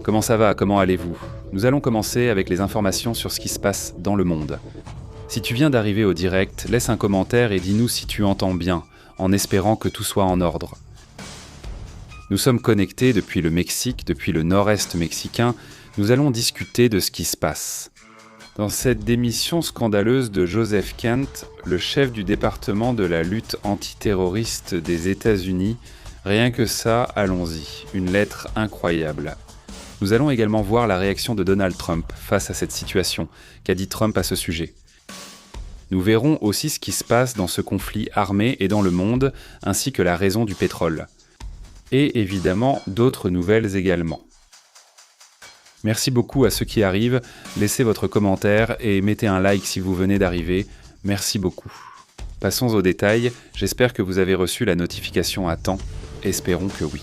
comment ça va? Comment allez-vous? Nous allons commencer avec les informations sur ce qui se passe dans le monde. Si tu viens d'arriver au direct, laisse un commentaire et dis-nous si tu entends bien, en espérant que tout soit en ordre. Nous sommes connectés depuis le Mexique, depuis le nord-est mexicain. Nous allons discuter de ce qui se passe. Dans cette démission scandaleuse de Joseph Kent, le chef du département de la lutte antiterroriste des États-Unis, rien que ça, allons-y, une lettre incroyable. Nous allons également voir la réaction de Donald Trump face à cette situation. Qu'a dit Trump à ce sujet? Nous verrons aussi ce qui se passe dans ce conflit armé et dans le monde, ainsi que la raison du pétrole. Et évidemment, d'autres nouvelles également. Merci beaucoup à ceux qui arrivent, laissez votre commentaire et mettez un like si vous venez d'arriver. Merci beaucoup. Passons aux détails, j'espère que vous avez reçu la notification à temps. Espérons que oui.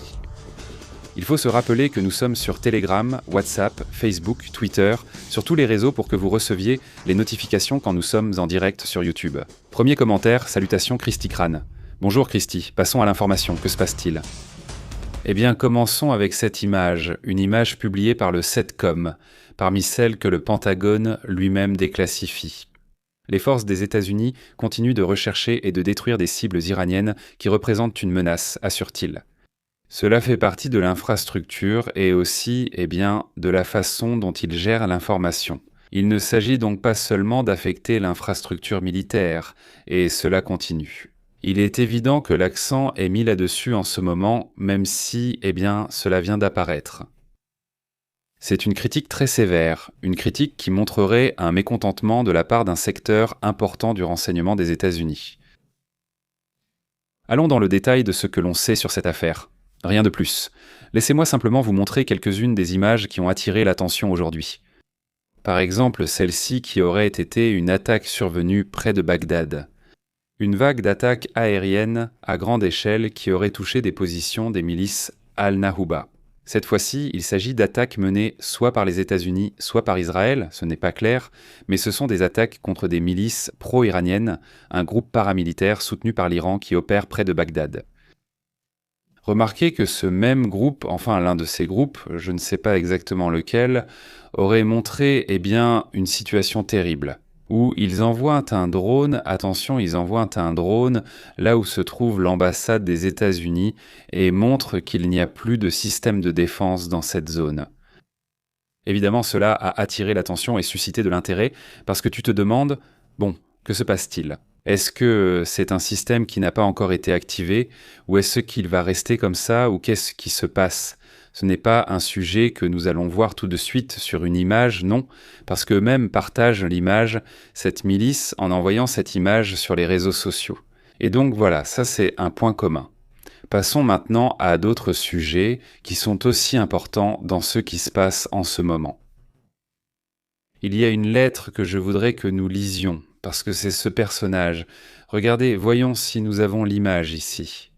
Il faut se rappeler que nous sommes sur Telegram, WhatsApp, Facebook, Twitter, sur tous les réseaux pour que vous receviez les notifications quand nous sommes en direct sur YouTube. Premier commentaire, salutations Christy Crane. Bonjour Christy, passons à l'information, que se passe-t-il? Eh bien, commençons avec cette image, une image publiée par le CENTCOM, parmi celles que le Pentagone lui-même déclassifie. Les forces des États-Unis continuent de rechercher et de détruire des cibles iraniennes qui représentent une menace, assure-t-il. Cela fait partie de l'infrastructure et aussi, de la façon dont ils gèrent l'information. Il ne s'agit donc pas seulement d'affecter l'infrastructure militaire, et cela continue. Il est évident que l'accent est mis là-dessus en ce moment, même si, cela vient d'apparaître. C'est une critique très sévère, une critique qui montrerait un mécontentement de la part d'un secteur important du renseignement des États-Unis. Allons dans le détail de ce que l'on sait sur cette affaire. Rien de plus. Laissez-moi simplement vous montrer quelques-unes des images qui ont attiré l'attention aujourd'hui. Par exemple, celle-ci qui aurait été une attaque survenue près de Bagdad. Une vague d'attaques aériennes à grande échelle qui aurait touché des positions des milices Al-Nahouba. Cette fois-ci, il s'agit d'attaques menées soit par les États-Unis, soit par Israël, ce n'est pas clair, mais ce sont des attaques contre des milices pro-iraniennes, un groupe paramilitaire soutenu par l'Iran qui opère près de Bagdad. Remarquez que ce même groupe, enfin l'un de ces groupes, je ne sais pas exactement lequel, aurait montré une situation terrible. Où ils envoient un drone, attention, ils envoient un drone là où se trouve l'ambassade des États-Unis et montrent qu'il n'y a plus de système de défense dans cette zone. Évidemment, cela a attiré l'attention et suscité de l'intérêt parce que tu te demandes, que se passe-t-il? Est-ce que c'est un système qui n'a pas encore été activé ou est-ce qu'il va rester comme ça ou qu'est-ce qui se passe? Ce n'est pas un sujet que nous allons voir tout de suite sur une image, non, parce qu'eux-mêmes partagent l'image, cette milice, en envoyant cette image sur les réseaux sociaux. Et donc voilà, ça c'est un point commun. Passons maintenant à d'autres sujets qui sont aussi importants dans ce qui se passe en ce moment. Il y a une lettre que je voudrais que nous lisions, parce que c'est ce personnage. Regardez, voyons si nous avons l'image ici.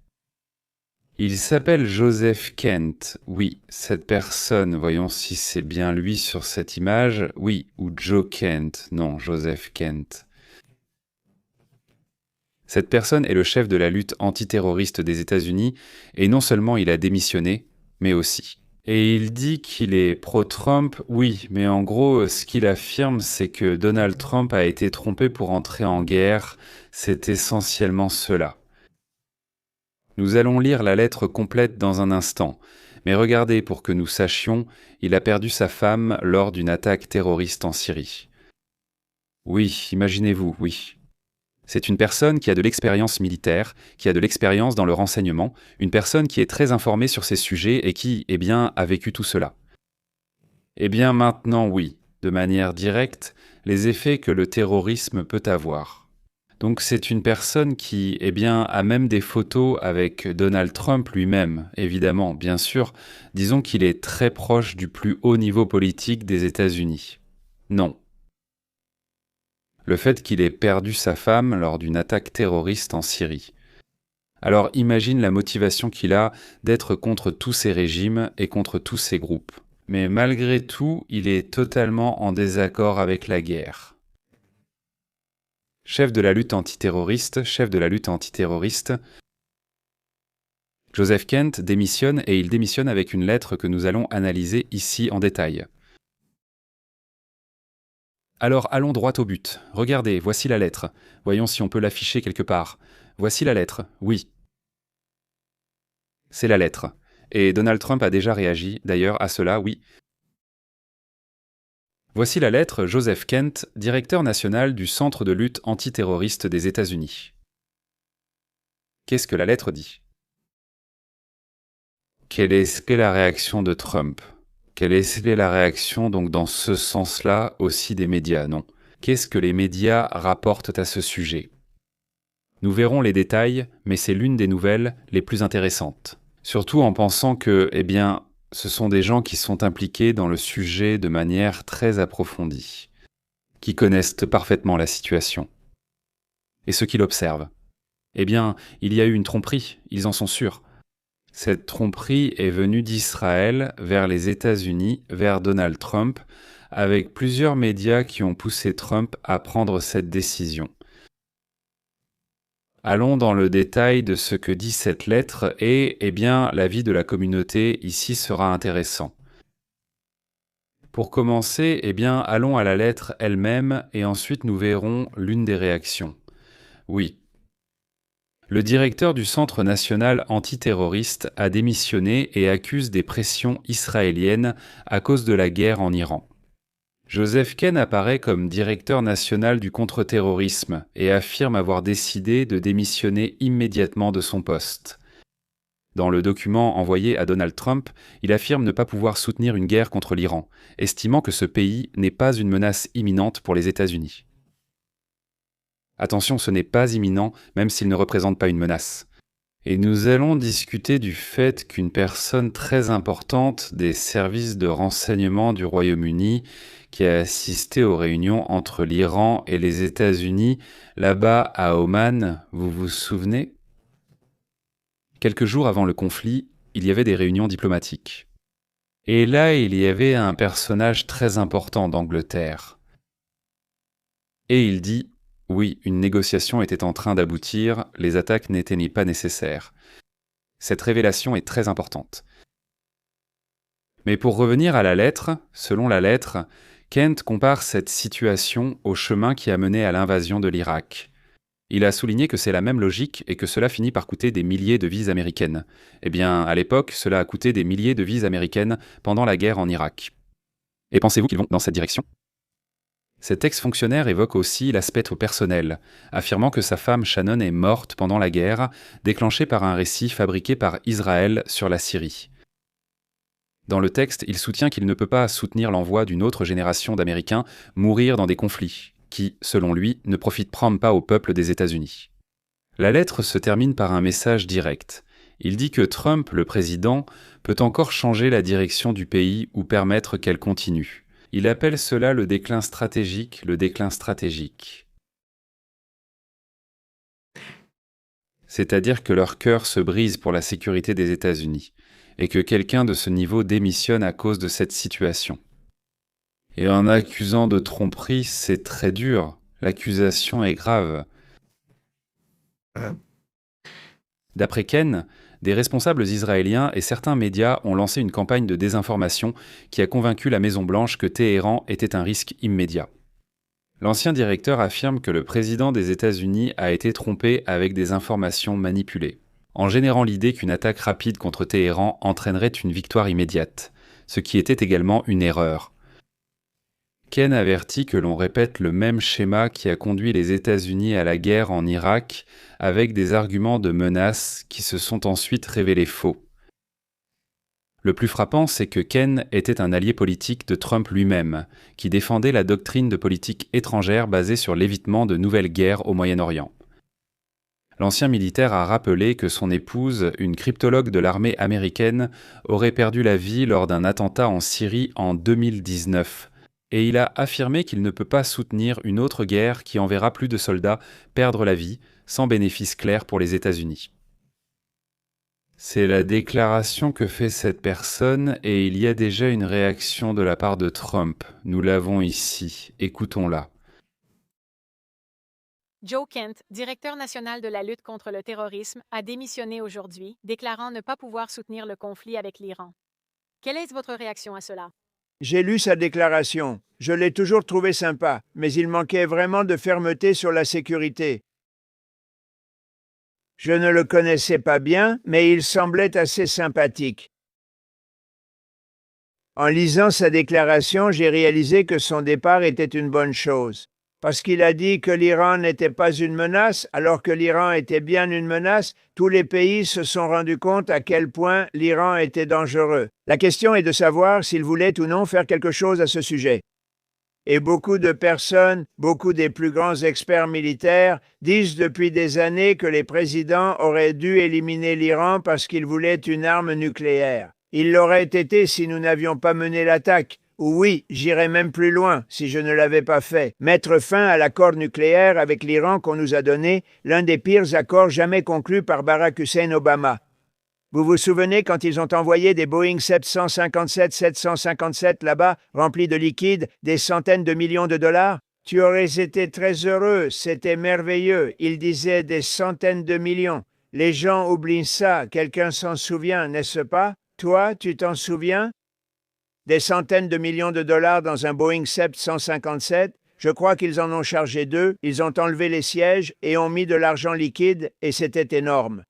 Il s'appelle Joseph Kent. Oui, cette personne, voyons si c'est bien lui sur cette image. Oui, ou Joe Kent. Non, Joseph Kent. Cette personne est le chef de la lutte antiterroriste des États-Unis, et non seulement il a démissionné, mais aussi. Et il dit qu'il est pro-Trump, oui, mais en gros, ce qu'il affirme, c'est que Donald Trump a été trompé pour entrer en guerre. C'est essentiellement cela. Nous allons lire la lettre complète dans un instant, mais regardez pour que nous sachions, il a perdu sa femme lors d'une attaque terroriste en Syrie. Oui, imaginez-vous, oui. C'est une personne qui a de l'expérience militaire, qui a de l'expérience dans le renseignement, une personne qui est très informée sur ces sujets et qui, a vécu tout cela. Maintenant, oui, de manière directe, les effets que le terrorisme peut avoir. Donc c'est une personne qui, a même des photos avec Donald Trump lui-même, évidemment, bien sûr. Disons qu'il est très proche du plus haut niveau politique des États-Unis. Non. Le fait qu'il ait perdu sa femme lors d'une attaque terroriste en Syrie. Alors imagine la motivation qu'il a d'être contre tous ces régimes et contre tous ces groupes. Mais malgré tout, il est totalement en désaccord avec la guerre. Chef de la lutte antiterroriste, Joseph Kent démissionne et il démissionne avec une lettre que nous allons analyser ici en détail. Alors allons droit au but. Regardez, voici la lettre. Voyons si on peut l'afficher quelque part. Voici la lettre, oui. C'est la lettre. Et Donald Trump a déjà réagi, d'ailleurs, à cela, oui. Voici la lettre Joseph Kent, directeur national du Centre de lutte antiterroriste des États-Unis. Qu'est-ce que la lettre dit? Quelle est la réaction de Trump? Quelle est la réaction donc dans ce sens-là aussi des médias, non? Qu'est-ce que les médias rapportent à ce sujet? Nous verrons les détails, mais c'est l'une des nouvelles les plus intéressantes. Surtout en pensant que, ce sont des gens qui sont impliqués dans le sujet de manière très approfondie, qui connaissent parfaitement la situation. Et ceux qui l'observent. Il y a eu une tromperie, ils en sont sûrs. Cette tromperie est venue d'Israël vers les États-Unis, vers Donald Trump, avec plusieurs médias qui ont poussé Trump à prendre cette décision. Allons dans le détail de ce que dit cette lettre et, l'avis de la communauté ici sera intéressant. Pour commencer, allons à la lettre elle-même et ensuite nous verrons l'une des réactions. Oui. Le directeur du Centre national antiterroriste a démissionné et accuse des pressions israéliennes à cause de la guerre en Iran. Joseph Kent apparaît comme directeur national du contre-terrorisme et affirme avoir décidé de démissionner immédiatement de son poste. Dans le document envoyé à Donald Trump, il affirme ne pas pouvoir soutenir une guerre contre l'Iran, estimant que ce pays n'est pas une menace imminente pour les États-Unis. Attention, ce n'est pas imminent, même s'il ne représente pas une menace. Et nous allons discuter du fait qu'une personne très importante des services de renseignement du Royaume-Uni, qui a assisté aux réunions entre l'Iran et les États-Unis, là-bas à Oman, vous vous souvenez? Quelques jours avant le conflit, il y avait des réunions diplomatiques. Et là, il y avait un personnage très important d'Angleterre. Et il dit: oui, une négociation était en train d'aboutir, les attaques n'étaient pas nécessaires. Cette révélation est très importante. Mais pour revenir à la lettre, selon la lettre, Kent compare cette situation au chemin qui a mené à l'invasion de l'Irak. Il a souligné que c'est la même logique et que cela finit par coûter des milliers de vies américaines. À l'époque, cela a coûté des milliers de vies américaines pendant la guerre en Irak. Et pensez-vous qu'ils vont dans cette direction? Cet ex-fonctionnaire évoque aussi l'aspect personnel, affirmant que sa femme Shannon est morte pendant la guerre, déclenchée par un récit fabriqué par Israël sur la Syrie. Dans le texte, il soutient qu'il ne peut pas soutenir l'envoi d'une autre génération d'Américains mourir dans des conflits, qui, selon lui, ne profitent pas au peuple des États-Unis. La lettre se termine par un message direct. Il dit que Trump, le président, peut encore changer la direction du pays ou permettre qu'elle continue. Il appelle cela le déclin stratégique, C'est-à-dire que leur cœur se brise pour la sécurité des États-Unis, et que quelqu'un de ce niveau démissionne à cause de cette situation. Et en accusant de tromperie, c'est très dur. L'accusation est grave. D'après Ken, des responsables israéliens et certains médias ont lancé une campagne de désinformation qui a convaincu la Maison-Blanche que Téhéran était un risque immédiat. L'ancien directeur affirme que le président des États-Unis a été trompé avec des informations manipulées, en générant l'idée qu'une attaque rapide contre Téhéran entraînerait une victoire immédiate, ce qui était également une erreur. Ken avertit que l'on répète le même schéma qui a conduit les États-Unis à la guerre en Irak avec des arguments de menace qui se sont ensuite révélés faux. Le plus frappant, c'est que Ken était un allié politique de Trump lui-même, qui défendait la doctrine de politique étrangère basée sur l'évitement de nouvelles guerres au Moyen-Orient. L'ancien militaire a rappelé que son épouse, une cryptologue de l'armée américaine, aurait perdu la vie lors d'un attentat en Syrie en 2019, et il a affirmé qu'il ne peut pas soutenir une autre guerre qui enverra plus de soldats perdre la vie, sans bénéfice clair pour les États-Unis. C'est la déclaration que fait cette personne et il y a déjà une réaction de la part de Trump. Nous l'avons ici, écoutons-la. Joe Kent, directeur national de la lutte contre le terrorisme, a démissionné aujourd'hui, déclarant ne pas pouvoir soutenir le conflit avec l'Iran. Quelle est votre réaction à cela? J'ai lu sa déclaration. Je l'ai toujours trouvé sympa, mais il manquait vraiment de fermeté sur la sécurité. Je ne le connaissais pas bien, mais il semblait assez sympathique. En lisant sa déclaration, j'ai réalisé que son départ était une bonne chose. Parce qu'il a dit que l'Iran n'était pas une menace, alors que l'Iran était bien une menace, tous les pays se sont rendus compte à quel point l'Iran était dangereux. La question est de savoir s'il voulait ou non faire quelque chose à ce sujet. Et beaucoup de personnes, beaucoup des plus grands experts militaires, disent depuis des années que les présidents auraient dû éliminer l'Iran parce qu'ils voulaient une arme nucléaire. Il l'aurait été si nous n'avions pas mené l'attaque. Ou oui, j'irais même plus loin si je ne l'avais pas fait. Mettre fin à l'accord nucléaire avec l'Iran qu'on nous a donné, l'un des pires accords jamais conclus par Barack Hussein Obama. Vous vous souvenez quand ils ont envoyé des Boeing 757 là-bas, remplis de liquide, des centaines de millions de dollars? Tu aurais été très heureux, c'était merveilleux. Ils disaient des centaines de millions. Les gens oublient ça, quelqu'un s'en souvient, n'est-ce pas? Toi, tu t'en souviens? Des centaines de millions de dollars dans un Boeing 757? Je crois qu'ils en ont chargé deux, ils ont enlevé les sièges et ont mis de l'argent liquide, et c'était énorme.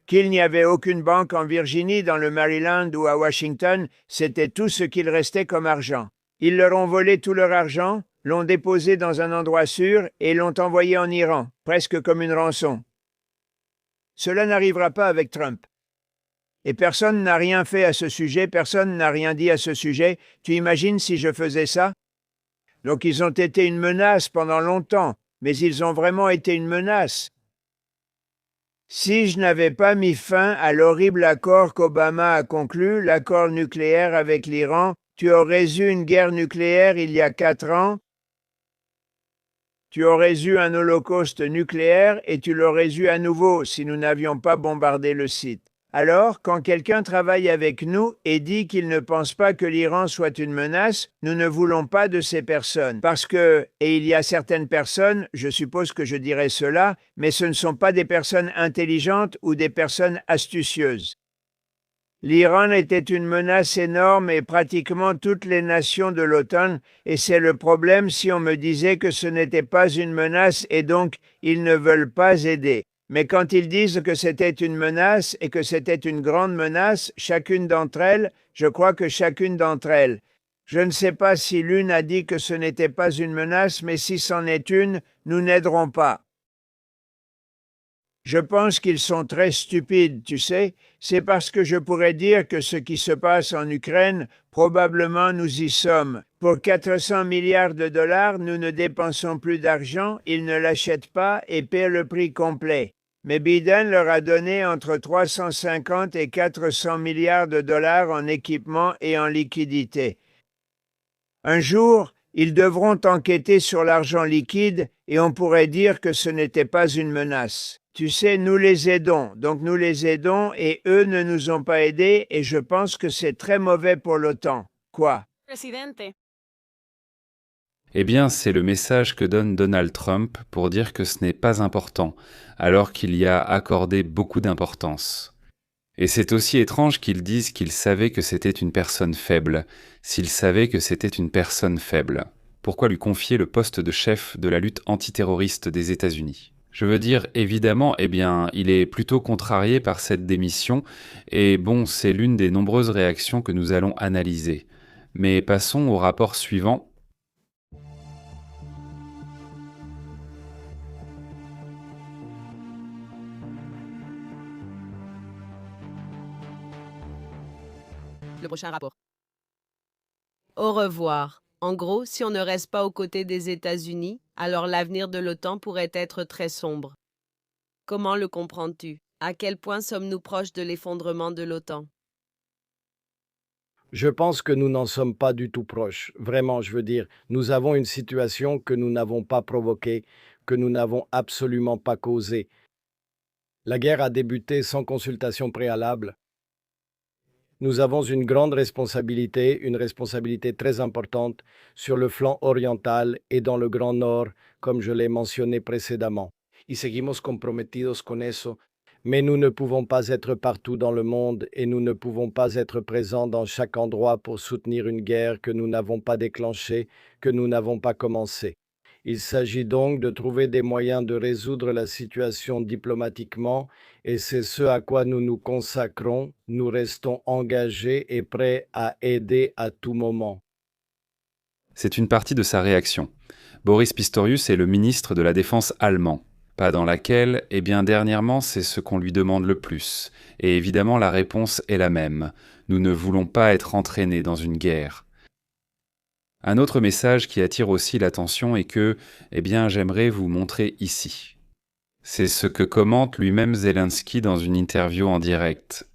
Qu'il n'y avait aucune banque en Virginie, dans le Maryland ou à Washington, c'était tout ce qu'il restait comme argent. Ils leur ont volé tout leur argent, l'ont déposé dans un endroit sûr et l'ont envoyé en Iran, presque comme une rançon. Cela n'arrivera pas avec Trump. Et personne n'a rien fait à ce sujet, personne n'a rien dit à ce sujet. Tu imagines si je faisais ça? Donc ils ont été une menace pendant longtemps, mais ils ont vraiment été une menace. Si je n'avais pas mis fin à l'horrible accord qu'Obama a conclu, l'accord nucléaire avec l'Iran, tu aurais eu une guerre nucléaire il y a 4 ans, tu aurais eu un holocauste nucléaire et tu l'aurais eu à nouveau si nous n'avions pas bombardé le site. Alors, quand quelqu'un travaille avec nous et dit qu'il ne pense pas que l'Iran soit une menace, nous ne voulons pas de ces personnes. Parce que, et il y a certaines personnes, je suppose que je dirais cela, mais ce ne sont pas des personnes intelligentes ou des personnes astucieuses. L'Iran était une menace énorme et pratiquement toutes les nations de l'OTAN, et c'est le problème si on me disait que ce n'était pas une menace et donc ils ne veulent pas aider. Mais quand ils disent que c'était une menace et que c'était une grande menace, chacune d'entre elles, je crois que chacune d'entre elles, je ne sais pas si l'une a dit que ce n'était pas une menace, mais si c'en est une, nous n'aiderons pas. Je pense qu'ils sont très stupides, tu sais. C'est parce que je pourrais dire que ce qui se passe en Ukraine, probablement nous y sommes. Pour 400 milliards de dollars, nous ne dépensons plus d'argent, ils ne l'achètent pas et paient le prix complet. Mais Biden leur a donné entre 350 et 400 milliards de dollars en équipement et en liquidité. Un jour, ils devront enquêter sur l'argent liquide et on pourrait dire que ce n'était pas une menace. Tu sais, nous les aidons, donc nous les aidons et eux ne nous ont pas aidés et je pense que c'est très mauvais pour l'OTAN. Quoi? Presidente. Eh bien, c'est le message que donne Donald Trump pour dire que ce n'est pas important, alors qu'il y a accordé beaucoup d'importance. Et c'est aussi étrange qu'ils disent qu'ils savaient que c'était une personne faible. S'ils savaient que c'était une personne faible, pourquoi lui confier le poste de chef de la lutte antiterroriste des États-Unis? Je veux dire, évidemment, eh bien, il est plutôt contrarié par cette démission, et bon, c'est l'une des nombreuses réactions que nous allons analyser. Mais passons au rapport suivant. Le prochain rapport. Au revoir. En gros, si on ne reste pas aux côtés des États-Unis, alors l'avenir de l'OTAN pourrait être très sombre. Comment le comprends-tu? À quel point sommes-nous proches de l'effondrement de l'OTAN? Je pense que nous n'en sommes pas du tout proches. Vraiment, je veux dire, nous avons une situation que nous n'avons pas provoquée, que nous n'avons absolument pas causée. La guerre a débuté sans consultation préalable. Nous avons une grande responsabilité, une responsabilité très importante sur le flanc oriental et dans le Grand Nord, comme je l'ai mentionné précédemment. Y seguimos comprometidos con eso, mais nous ne pouvons pas être partout dans le monde et nous ne pouvons pas être présents dans chaque endroit pour soutenir une guerre que nous n'avons pas déclenchée, que nous n'avons pas commencée. Il s'agit donc de trouver des moyens de résoudre la situation diplomatiquement et c'est ce à quoi nous nous consacrons. Nous restons engagés et prêts à aider à tout moment. C'est une partie de sa réaction. Boris Pistorius est le ministre de la Défense allemand, pas dans laquelle, eh bien dernièrement, c'est ce qu'on lui demande le plus. Et évidemment, la réponse est la même. Nous ne voulons pas être entraînés dans une guerre. Un autre message qui attire aussi l'attention et que, eh bien, j'aimerais vous montrer ici. C'est ce que commente lui-même Zelensky dans une interview en direct.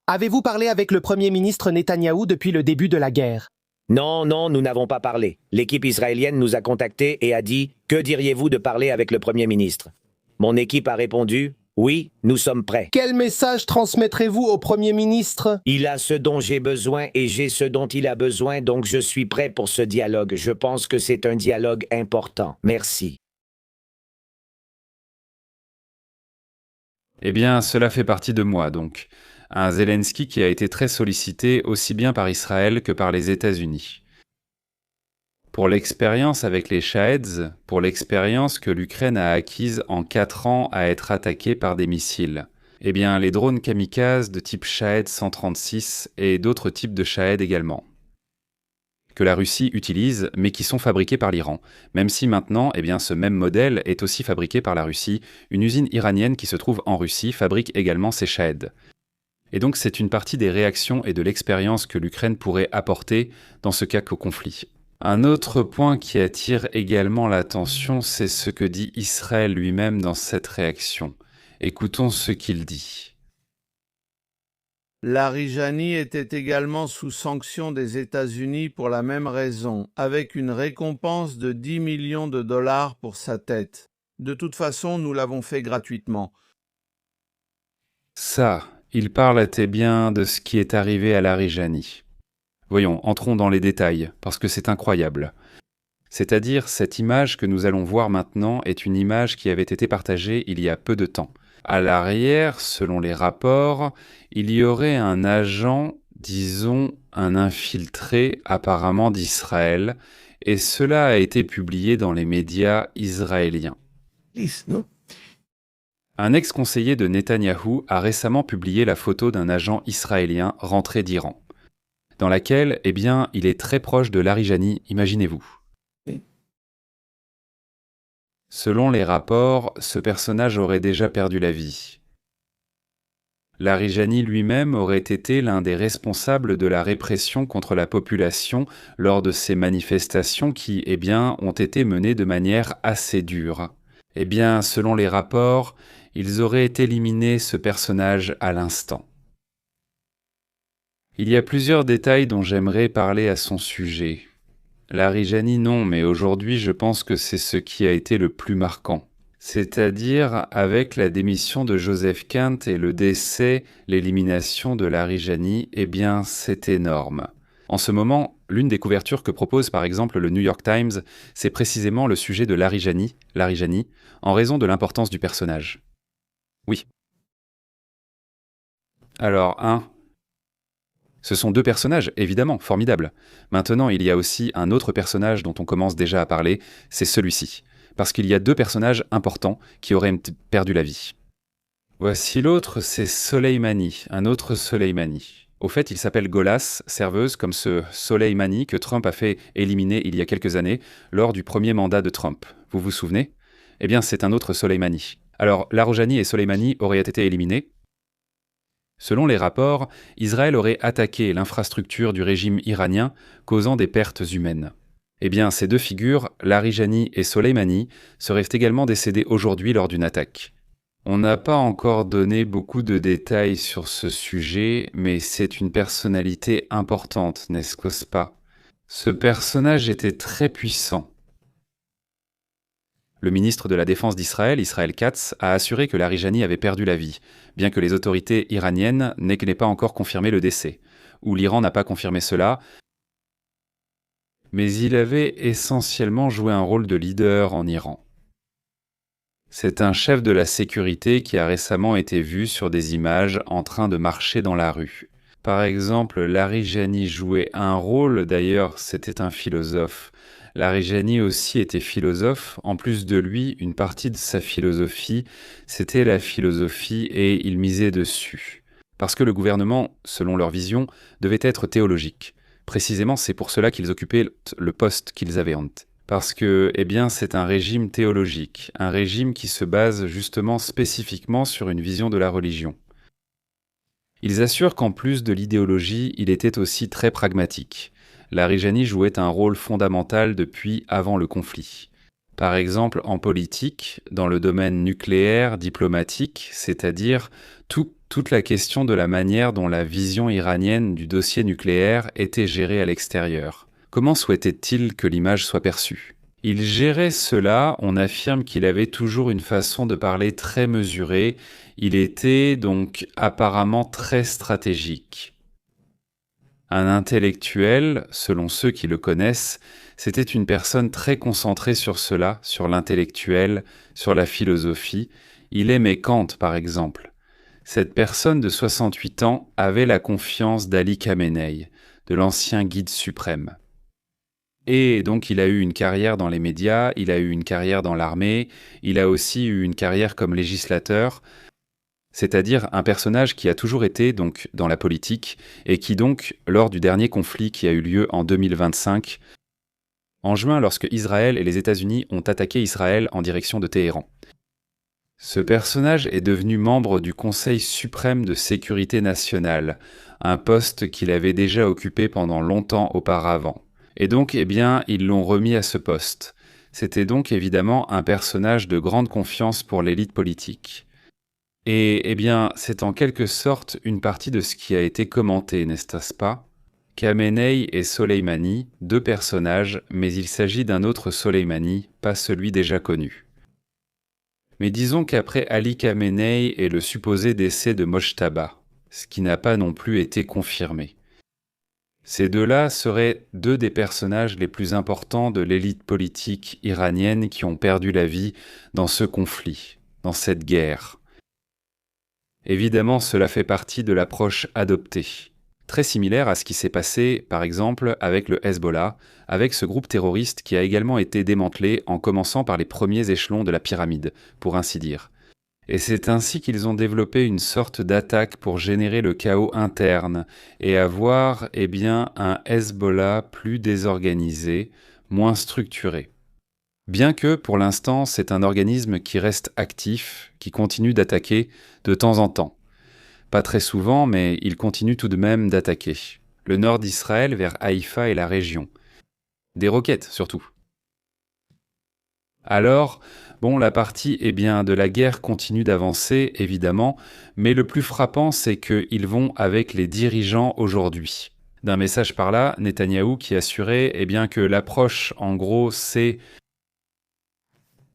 Avez-vous parlé avec le Premier ministre Netanyahou depuis le début de la guerre? Non, nous n'avons pas parlé. L'équipe israélienne nous a contactés et a dit « Que diriez-vous de parler avec le Premier ministre ?» Mon équipe a répondu « Oui, nous sommes prêts. » Quel message transmettrez-vous au Premier ministre? Il a ce dont j'ai besoin et j'ai ce dont il a besoin, donc je suis prêt pour ce dialogue. Je pense que c'est un dialogue important. Merci. Eh bien, cela fait partie de moi, donc. Un Zelensky qui a été très sollicité aussi bien par Israël que par les États-Unis. Pour l'expérience avec les Shahed, pour l'expérience que l'Ukraine a acquise en 4 ans à être attaquée par des missiles. Eh bien, les drones kamikazes de type Shahed 136 et d'autres types de Shahed également. Que la Russie utilise, mais qui sont fabriqués par l'Iran. Même si maintenant, eh bien, ce même modèle est aussi fabriqué par la Russie. Une usine iranienne qui se trouve en Russie fabrique également ces Shahed. Et donc c'est une partie des réactions et de l'expérience que l'Ukraine pourrait apporter dans ce cas qu'au conflit. Un autre point qui attire également l'attention, c'est ce que dit Israël lui-même dans cette réaction. Écoutons ce qu'il dit. Larijani était également sous sanction des États-Unis pour la même raison, avec une récompense de 10 millions de dollars pour sa tête. De toute façon, nous l'avons fait gratuitement. Ça, il parle bien de ce qui est arrivé à Larijani. Voyons, entrons dans les détails, parce que c'est incroyable. C'est-à-dire, cette image que nous allons voir maintenant est une image qui avait été partagée il y a peu de temps. À l'arrière, selon les rapports, il y aurait un agent, disons un infiltré apparemment d'Israël, et cela a été publié dans les médias israéliens. Un ex-conseiller de Netanyahou a récemment publié la photo d'un agent israélien rentré d'Iran, dans laquelle, eh bien, il est très proche de Larijani, imaginez-vous. Selon les rapports, ce personnage aurait déjà perdu la vie. Larijani lui-même aurait été l'un des responsables de la répression contre la population lors de ces manifestations qui, eh bien, ont été menées de manière assez dure. Eh bien, selon les rapports, ils auraient éliminé ce personnage à l'instant. Il y a plusieurs détails dont j'aimerais parler à son sujet. Larijani non, mais aujourd'hui je pense que c'est ce qui a été le plus marquant. C'est-à-dire avec la démission de Joseph Kant et le décès, l'élimination de Larijani, eh bien c'est énorme. En ce moment, l'une des couvertures que propose par exemple le New York Times, c'est précisément le sujet de Larijani, en raison de l'importance du personnage. Oui. Alors, ce sont 2 personnages, évidemment, formidables. Maintenant, il y a aussi un autre personnage dont on commence déjà à parler, c'est celui-ci. Parce qu'il y a 2 personnages importants qui auraient perdu la vie. Voici l'autre, c'est Soleimani, un autre Soleimani. Au fait, il s'appelle Golas, serveuse, comme ce Soleimani que Trump a fait éliminer il y a quelques années, lors du premier mandat de Trump. Vous vous souvenez? Eh bien, c'est un autre Soleimani. Alors, Larijani et Soleimani auraient été éliminés. Selon les rapports, Israël aurait attaqué l'infrastructure du régime iranien, causant des pertes humaines. Eh bien, ces 2 figures, Larijani et Soleimani, seraient également décédés aujourd'hui lors d'une attaque. On n'a pas encore donné beaucoup de détails sur ce sujet, mais c'est une personnalité importante, n'est-ce pas? Ce personnage était très puissant. Le ministre de la Défense d'Israël, Israël Katz, a assuré que Larijani avait perdu la vie, bien que les autorités iraniennes n'aient pas encore confirmé le décès, ou l'Iran n'a pas confirmé cela, mais il avait essentiellement joué un rôle de leader en Iran. C'est un chef de la sécurité qui a récemment été vu sur des images en train de marcher dans la rue. Par exemple, Larijani jouait un rôle, d'ailleurs c'était un philosophe. Larijani aussi était philosophe. En plus de lui, une partie de sa philosophie, c'était la philosophie et il misait dessus. Parce que le gouvernement, selon leur vision, devait être théologique. Précisément, c'est pour cela qu'ils occupaient le poste qu'ils avaient. Parce que, c'est un régime théologique, un régime qui se base justement spécifiquement sur une vision de la religion. Ils assurent qu'en plus de l'idéologie, il était aussi très pragmatique. Larijani jouait un rôle fondamental depuis avant le conflit. Par exemple, en politique, dans le domaine nucléaire, diplomatique, c'est-à-dire toute la question de la manière dont la vision iranienne du dossier nucléaire était gérée à l'extérieur. Comment souhaitait-il que l'image soit perçue ? Il gérait cela, on affirme qu'il avait toujours une façon de parler très mesurée, il était donc apparemment très stratégique. Un intellectuel, selon ceux qui le connaissent, c'était une personne très concentrée sur cela, sur l'intellectuel, sur la philosophie. Il aimait Kant, par exemple. Cette personne de 68 ans avait la confiance d'Ali Khamenei, de l'ancien guide suprême. Et donc il a eu une carrière dans les médias, il a eu une carrière dans l'armée, il a aussi eu une carrière comme législateur, c'est-à-dire un personnage qui a toujours été donc dans la politique et qui donc, lors du dernier conflit qui a eu lieu en 2025, en juin lorsque Israël et les États-Unis ont attaqué Israël en direction de Téhéran. Ce personnage est devenu membre du Conseil suprême de sécurité nationale, un poste qu'il avait déjà occupé pendant longtemps auparavant. Et donc, ils l'ont remis à ce poste. C'était donc évidemment un personnage de grande confiance pour l'élite politique. Et c'est en quelque sorte une partie de ce qui a été commenté, n'est-ce pas ? Khamenei et Soleimani, deux personnages, mais il s'agit d'un autre Soleimani, pas celui déjà connu. Mais disons qu'après Ali Khamenei et le supposé décès de Mojtaba, ce qui n'a pas non plus été confirmé. Ces deux-là seraient deux des personnages les plus importants de l'élite politique iranienne qui ont perdu la vie dans ce conflit, dans cette guerre. Évidemment, cela fait partie de l'approche adoptée, très similaire à ce qui s'est passé, par exemple, avec le Hezbollah, avec ce groupe terroriste qui a également été démantelé en commençant par les premiers échelons de la pyramide, pour ainsi dire. Et c'est ainsi qu'ils ont développé une sorte d'attaque pour générer le chaos interne et avoir, un Hezbollah plus désorganisé, moins structuré. Bien que, pour l'instant, c'est un organisme qui reste actif, qui continue d'attaquer de temps en temps. Pas très souvent, mais il continue tout de même d'attaquer. Le nord d'Israël vers Haïfa et la région. Des roquettes, surtout. Alors, la partie de la guerre continue d'avancer, évidemment, mais le plus frappant, c'est qu'ils vont avec les dirigeants aujourd'hui. D'un message par là, Netanyahou qui assurait que l'approche, en gros, c'est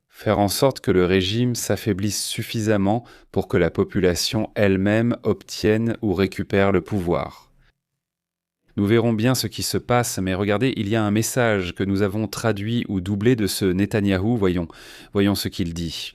faire en sorte que le régime s'affaiblisse suffisamment pour que la population elle-même obtienne ou récupère le pouvoir. Nous verrons bien ce qui se passe, mais regardez, il y a un message que nous avons traduit ou doublé de ce Netanyahou, voyons ce qu'il dit.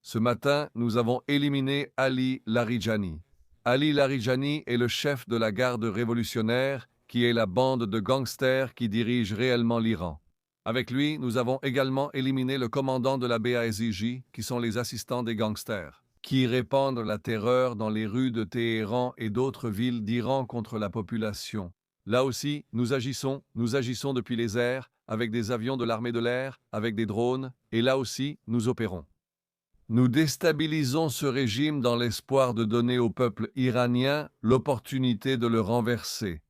Ce matin, nous avons éliminé Ali Larijani. Ali Larijani est le chef de la garde révolutionnaire, qui est la bande de gangsters qui dirige réellement l'Iran. Avec lui, nous avons également éliminé le commandant de la BASIJ, qui sont les assistants des gangsters, qui répandent la terreur dans les rues de Téhéran et d'autres villes d'Iran contre la population. Là aussi, nous agissons depuis les airs, avec des avions de l'armée de l'air, avec des drones, et là aussi, nous opérons. Nous déstabilisons ce régime dans l'espoir de donner au peuple iranien l'opportunité de le renverser.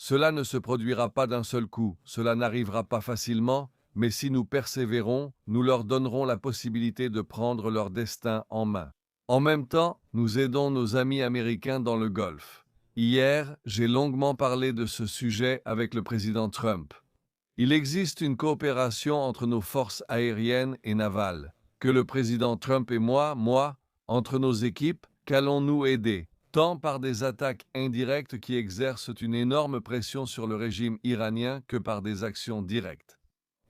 Cela ne se produira pas d'un seul coup, cela n'arrivera pas facilement, mais si nous persévérons, nous leur donnerons la possibilité de prendre leur destin en main. En même temps, nous aidons nos amis américains dans le Golfe. Hier, j'ai longuement parlé de ce sujet avec le président Trump. Il existe une coopération entre nos forces aériennes et navales, que le président Trump et moi, entre nos équipes, qu'allons-nous aider, tant par des attaques indirectes qui exercent une énorme pression sur le régime iranien que par des actions directes.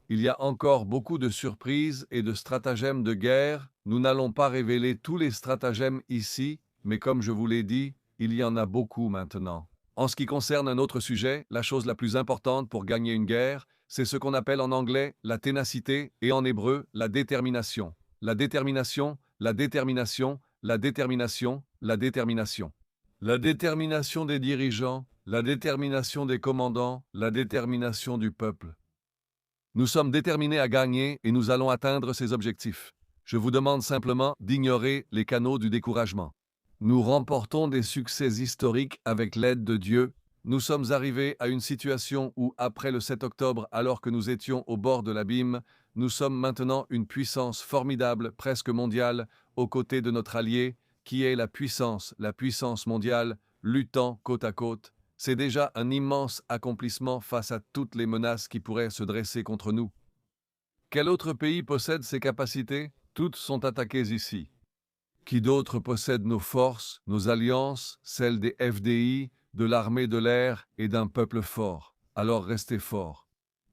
Il y a encore beaucoup de surprises et de stratagèmes de guerre. Nous n'allons pas révéler tous les stratagèmes ici, mais comme je vous l'ai dit, il y en a beaucoup maintenant. En ce qui concerne un autre sujet, la chose la plus importante pour gagner une guerre, c'est ce qu'on appelle en anglais la ténacité et en hébreu la détermination. La détermination, la détermination, la détermination, la détermination. La détermination des dirigeants, la détermination des commandants, la détermination du peuple. Nous sommes déterminés à gagner et nous allons atteindre ces objectifs. Je vous demande simplement d'ignorer les canaux du découragement. Nous remportons des succès historiques avec l'aide de Dieu. Nous sommes arrivés à une situation où, après le 7 octobre, alors que nous étions au bord de l'abîme, nous sommes maintenant une puissance formidable, presque mondiale, aux côtés de notre allié, qui est la puissance mondiale, luttant côte à côte. C'est déjà un immense accomplissement face à toutes les menaces qui pourraient se dresser contre nous. Quel autre pays possède ces capacités? Toutes sont attaquées ici. Qui d'autre possède nos forces, nos alliances, celles des FDI, de l'armée de l'air et d'un peuple fort? Alors restez forts.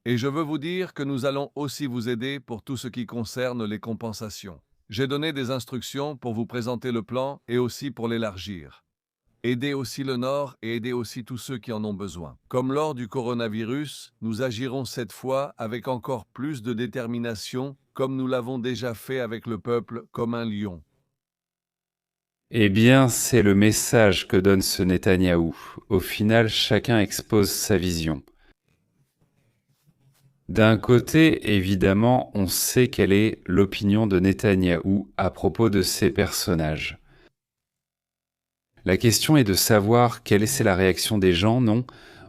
Et je veux vous dire que nous allons aussi vous aider pour tout ce qui concerne les compensations. J'ai donné des instructions pour vous présenter le plan et aussi pour l'élargir. Aidez aussi le Nord et aidez aussi tous ceux qui en ont besoin. Comme lors du coronavirus, nous agirons cette fois avec encore plus de détermination, comme nous l'avons déjà fait avec le peuple, comme un lion. Eh bien, c'est le message que donne ce Netanyahou. Au final, chacun expose sa vision. D'un côté, évidemment, on sait quelle est l'opinion de Netanyahou à propos de ces personnages. La question est de savoir quelle est la réaction des gens, non?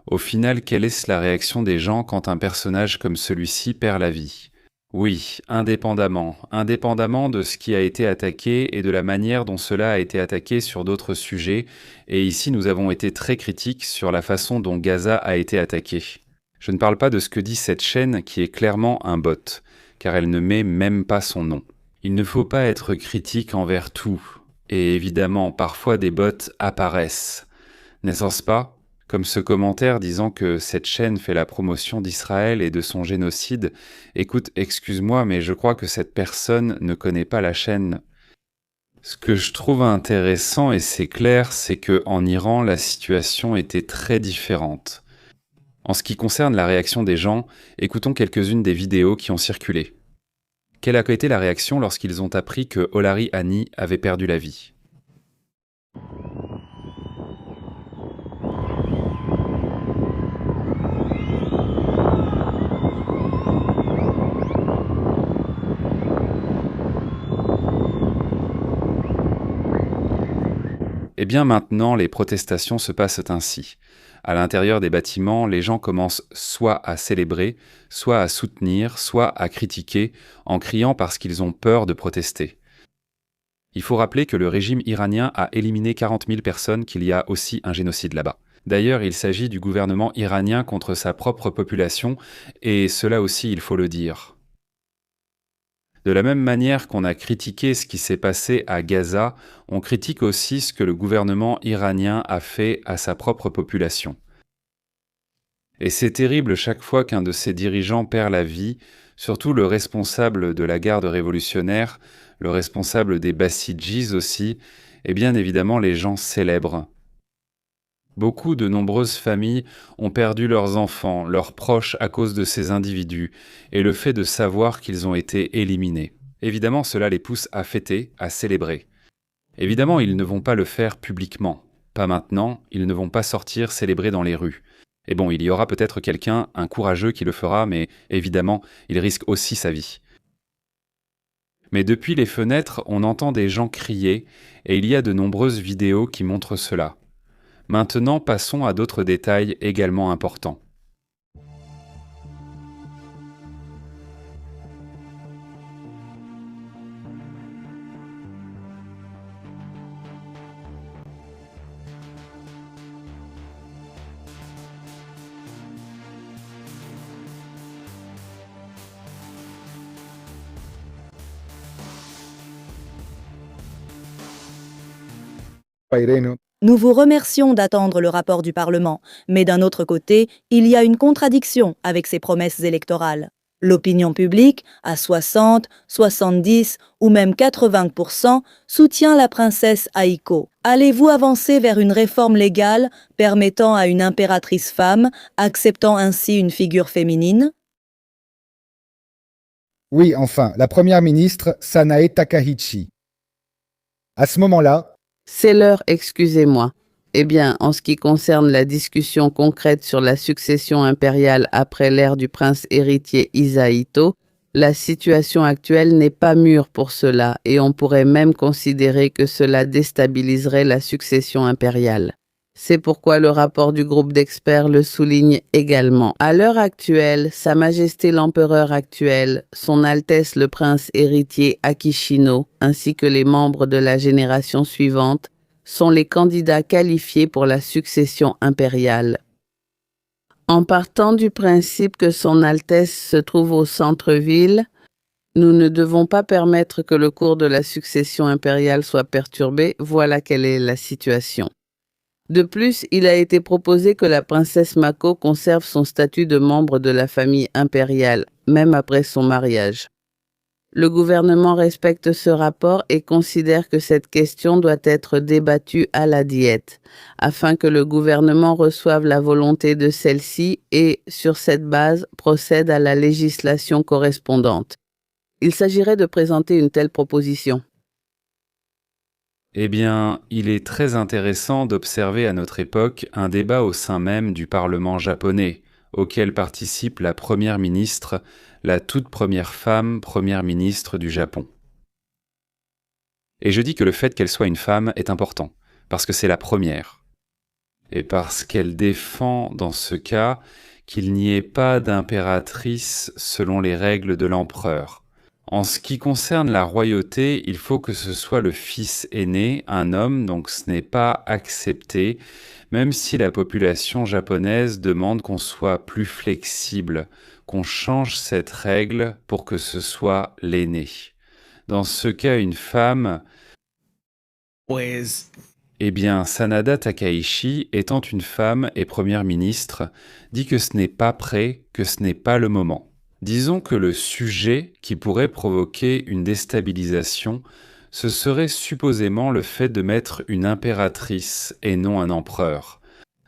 Au final, quelle est la réaction des gens quand un personnage comme celui-ci perd la vie? Oui, indépendamment de ce qui a été attaqué et de la manière dont cela a été attaqué sur d'autres sujets, et ici nous avons été très critiques sur la façon dont Gaza a été attaqué. Je ne parle pas de ce que dit cette chaîne qui est clairement un bot, car elle ne met même pas son nom. Il ne faut pas être critique envers tout. Et évidemment, parfois des bots apparaissent. N'est-ce pas? Comme ce commentaire disant que cette chaîne fait la promotion d'Israël et de son génocide. Écoute, excuse-moi, mais je crois que cette personne ne connaît pas la chaîne. Ce que je trouve intéressant, et c'est clair, c'est que en Iran, la situation était très différente. En ce qui concerne la réaction des gens, écoutons quelques-unes des vidéos qui ont circulé. Quelle a été la réaction lorsqu'ils ont appris que Olari Hani avait perdu la vie? Eh bien maintenant, les protestations se passent ainsi. À l'intérieur des bâtiments, les gens commencent soit à célébrer, soit à soutenir, soit à critiquer, en criant parce qu'ils ont peur de protester. Il faut rappeler que le régime iranien a éliminé 40 000 personnes, qu'il y a aussi un génocide là-bas. D'ailleurs, il s'agit du gouvernement iranien contre sa propre population, et cela aussi il faut le dire. De la même manière qu'on a critiqué ce qui s'est passé à Gaza, on critique aussi ce que le gouvernement iranien a fait à sa propre population. Et c'est terrible chaque fois qu'un de ses dirigeants perd la vie, surtout le responsable de la garde révolutionnaire, le responsable des Bassidjis aussi, et bien évidemment les gens célèbrent. Beaucoup de nombreuses familles ont perdu leurs enfants, leurs proches à cause de ces individus, et le fait de savoir qu'ils ont été éliminés. Évidemment, cela les pousse à fêter, à célébrer. Évidemment, ils ne vont pas le faire publiquement. Pas maintenant, ils ne vont pas sortir célébrer dans les rues. Et bon, il y aura peut-être quelqu'un, un courageux qui le fera, mais évidemment, il risque aussi sa vie. Mais depuis les fenêtres, on entend des gens crier, et il y a de nombreuses vidéos qui montrent cela. Maintenant, passons à d'autres détails également importants. Nous vous remercions d'attendre le rapport du Parlement, mais d'un autre côté, il y a une contradiction avec ces promesses électorales. L'opinion publique, à 60, 70 ou même 80%, soutient la princesse Aiko. Allez-vous avancer vers une réforme légale permettant à une impératrice femme, acceptant ainsi une figure féminine? Oui, enfin, la première ministre Sanae Takaichi. À ce moment-là, C'est l'heure, excusez-moi. Eh bien, en ce qui concerne la discussion concrète sur la succession impériale après l'ère du prince héritier Hisahito, la situation actuelle n'est pas mûre pour cela et on pourrait même considérer que cela déstabiliserait la succession impériale. C'est pourquoi le rapport du groupe d'experts le souligne également. À l'heure actuelle, Sa Majesté l'Empereur actuel, Son Altesse le Prince héritier Akishino, ainsi que les membres de la génération suivante, sont les candidats qualifiés pour la succession impériale. En partant du principe que Son Altesse se trouve au centre-ville, nous ne devons pas permettre que le cours de la succession impériale soit perturbé. Voilà quelle est la situation. De plus, il a été proposé que la princesse Mako conserve son statut de membre de la famille impériale, même après son mariage. Le gouvernement respecte ce rapport et considère que cette question doit être débattue à la Diète, afin que le gouvernement reçoive la volonté de celle-ci et, sur cette base, procède à la législation correspondante. Il s'agirait de présenter une telle proposition. Eh bien, il est très intéressant d'observer à notre époque un débat au sein même du Parlement japonais, auquel participe la première ministre, la toute première femme première ministre du Japon. Et je dis que le fait qu'elle soit une femme est important, parce que c'est la première. Et parce qu'elle défend, dans ce cas, qu'il n'y ait pas d'impératrice selon les règles de l'empereur. En ce qui concerne la royauté, il faut que ce soit le fils aîné, un homme, donc ce n'est pas accepté, même si la population japonaise demande qu'on soit plus flexible, qu'on change cette règle pour que ce soit l'aîné. Dans ce cas, une femme... Eh bien, Sanada Takaichi, étant une femme et première ministre, dit que ce n'est pas prêt, que ce n'est pas le moment. Disons que le sujet qui pourrait provoquer une déstabilisation, ce serait supposément le fait de mettre une impératrice et non un empereur.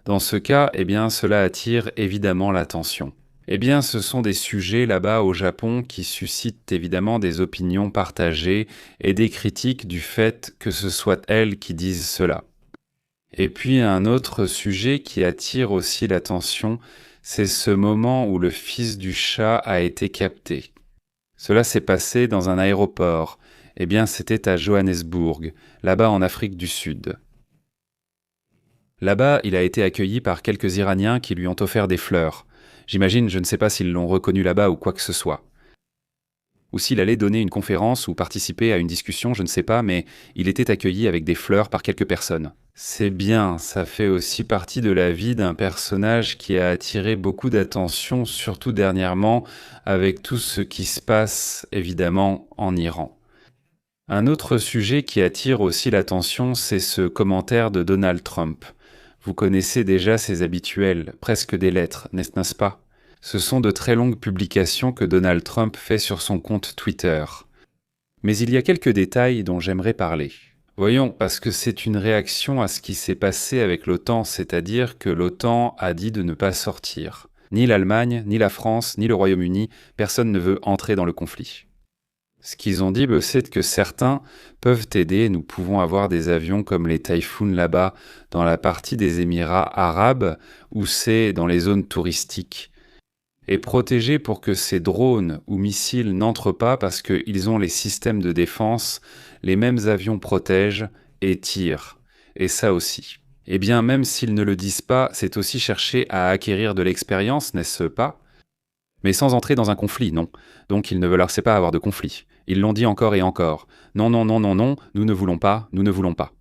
Dans ce cas, eh bien, cela attire évidemment l'attention. Eh bien, ce sont des sujets là-bas au Japon qui suscitent évidemment des opinions partagées et des critiques du fait que ce soit elles qui disent cela. Et puis un autre sujet qui attire aussi l'attention, c'est ce moment où le fils du chat a été capté. Cela s'est passé dans un aéroport. Eh bien, c'était à Johannesburg, là-bas en Afrique du Sud. Là-bas, il a été accueilli par quelques Iraniens qui lui ont offert des fleurs. J'imagine, je ne sais pas s'ils l'ont reconnu là-bas ou quoi que ce soit. Ou s'il allait donner une conférence ou participer à une discussion, je ne sais pas, mais il était accueilli avec des fleurs par quelques personnes. C'est bien, ça fait aussi partie de la vie d'un personnage qui a attiré beaucoup d'attention, surtout dernièrement, avec tout ce qui se passe, évidemment, en Iran. Un autre sujet qui attire aussi l'attention, c'est ce commentaire de Donald Trump. Vous connaissez déjà ses habituels, presque des lettres, n'est-ce pas ? Ce sont de très longues publications que Donald Trump fait sur son compte Twitter. Mais il y a quelques détails dont j'aimerais parler. Voyons, parce que c'est une réaction à ce qui s'est passé avec l'OTAN, c'est-à-dire que l'OTAN a dit de ne pas sortir. Ni l'Allemagne, ni la France, ni le Royaume-Uni, personne ne veut entrer dans le conflit. Ce qu'ils ont dit, c'est que certains peuvent aider, nous pouvons avoir des avions comme les Typhoon là-bas, dans la partie des Émirats arabes, où c'est dans les zones touristiques. Et protéger pour que ces drones ou missiles n'entrent pas parce qu'ils ont les systèmes de défense, les mêmes avions protègent et tirent. Et ça aussi. Eh bien, même s'ils ne le disent pas, c'est aussi chercher à acquérir de l'expérience, n'est-ce pas ? Mais sans entrer dans un conflit, non. Donc ils ne veulent pas avoir de conflit. Ils l'ont dit encore et encore. Non, non, non, non, non, nous ne voulons pas, nous ne voulons pas.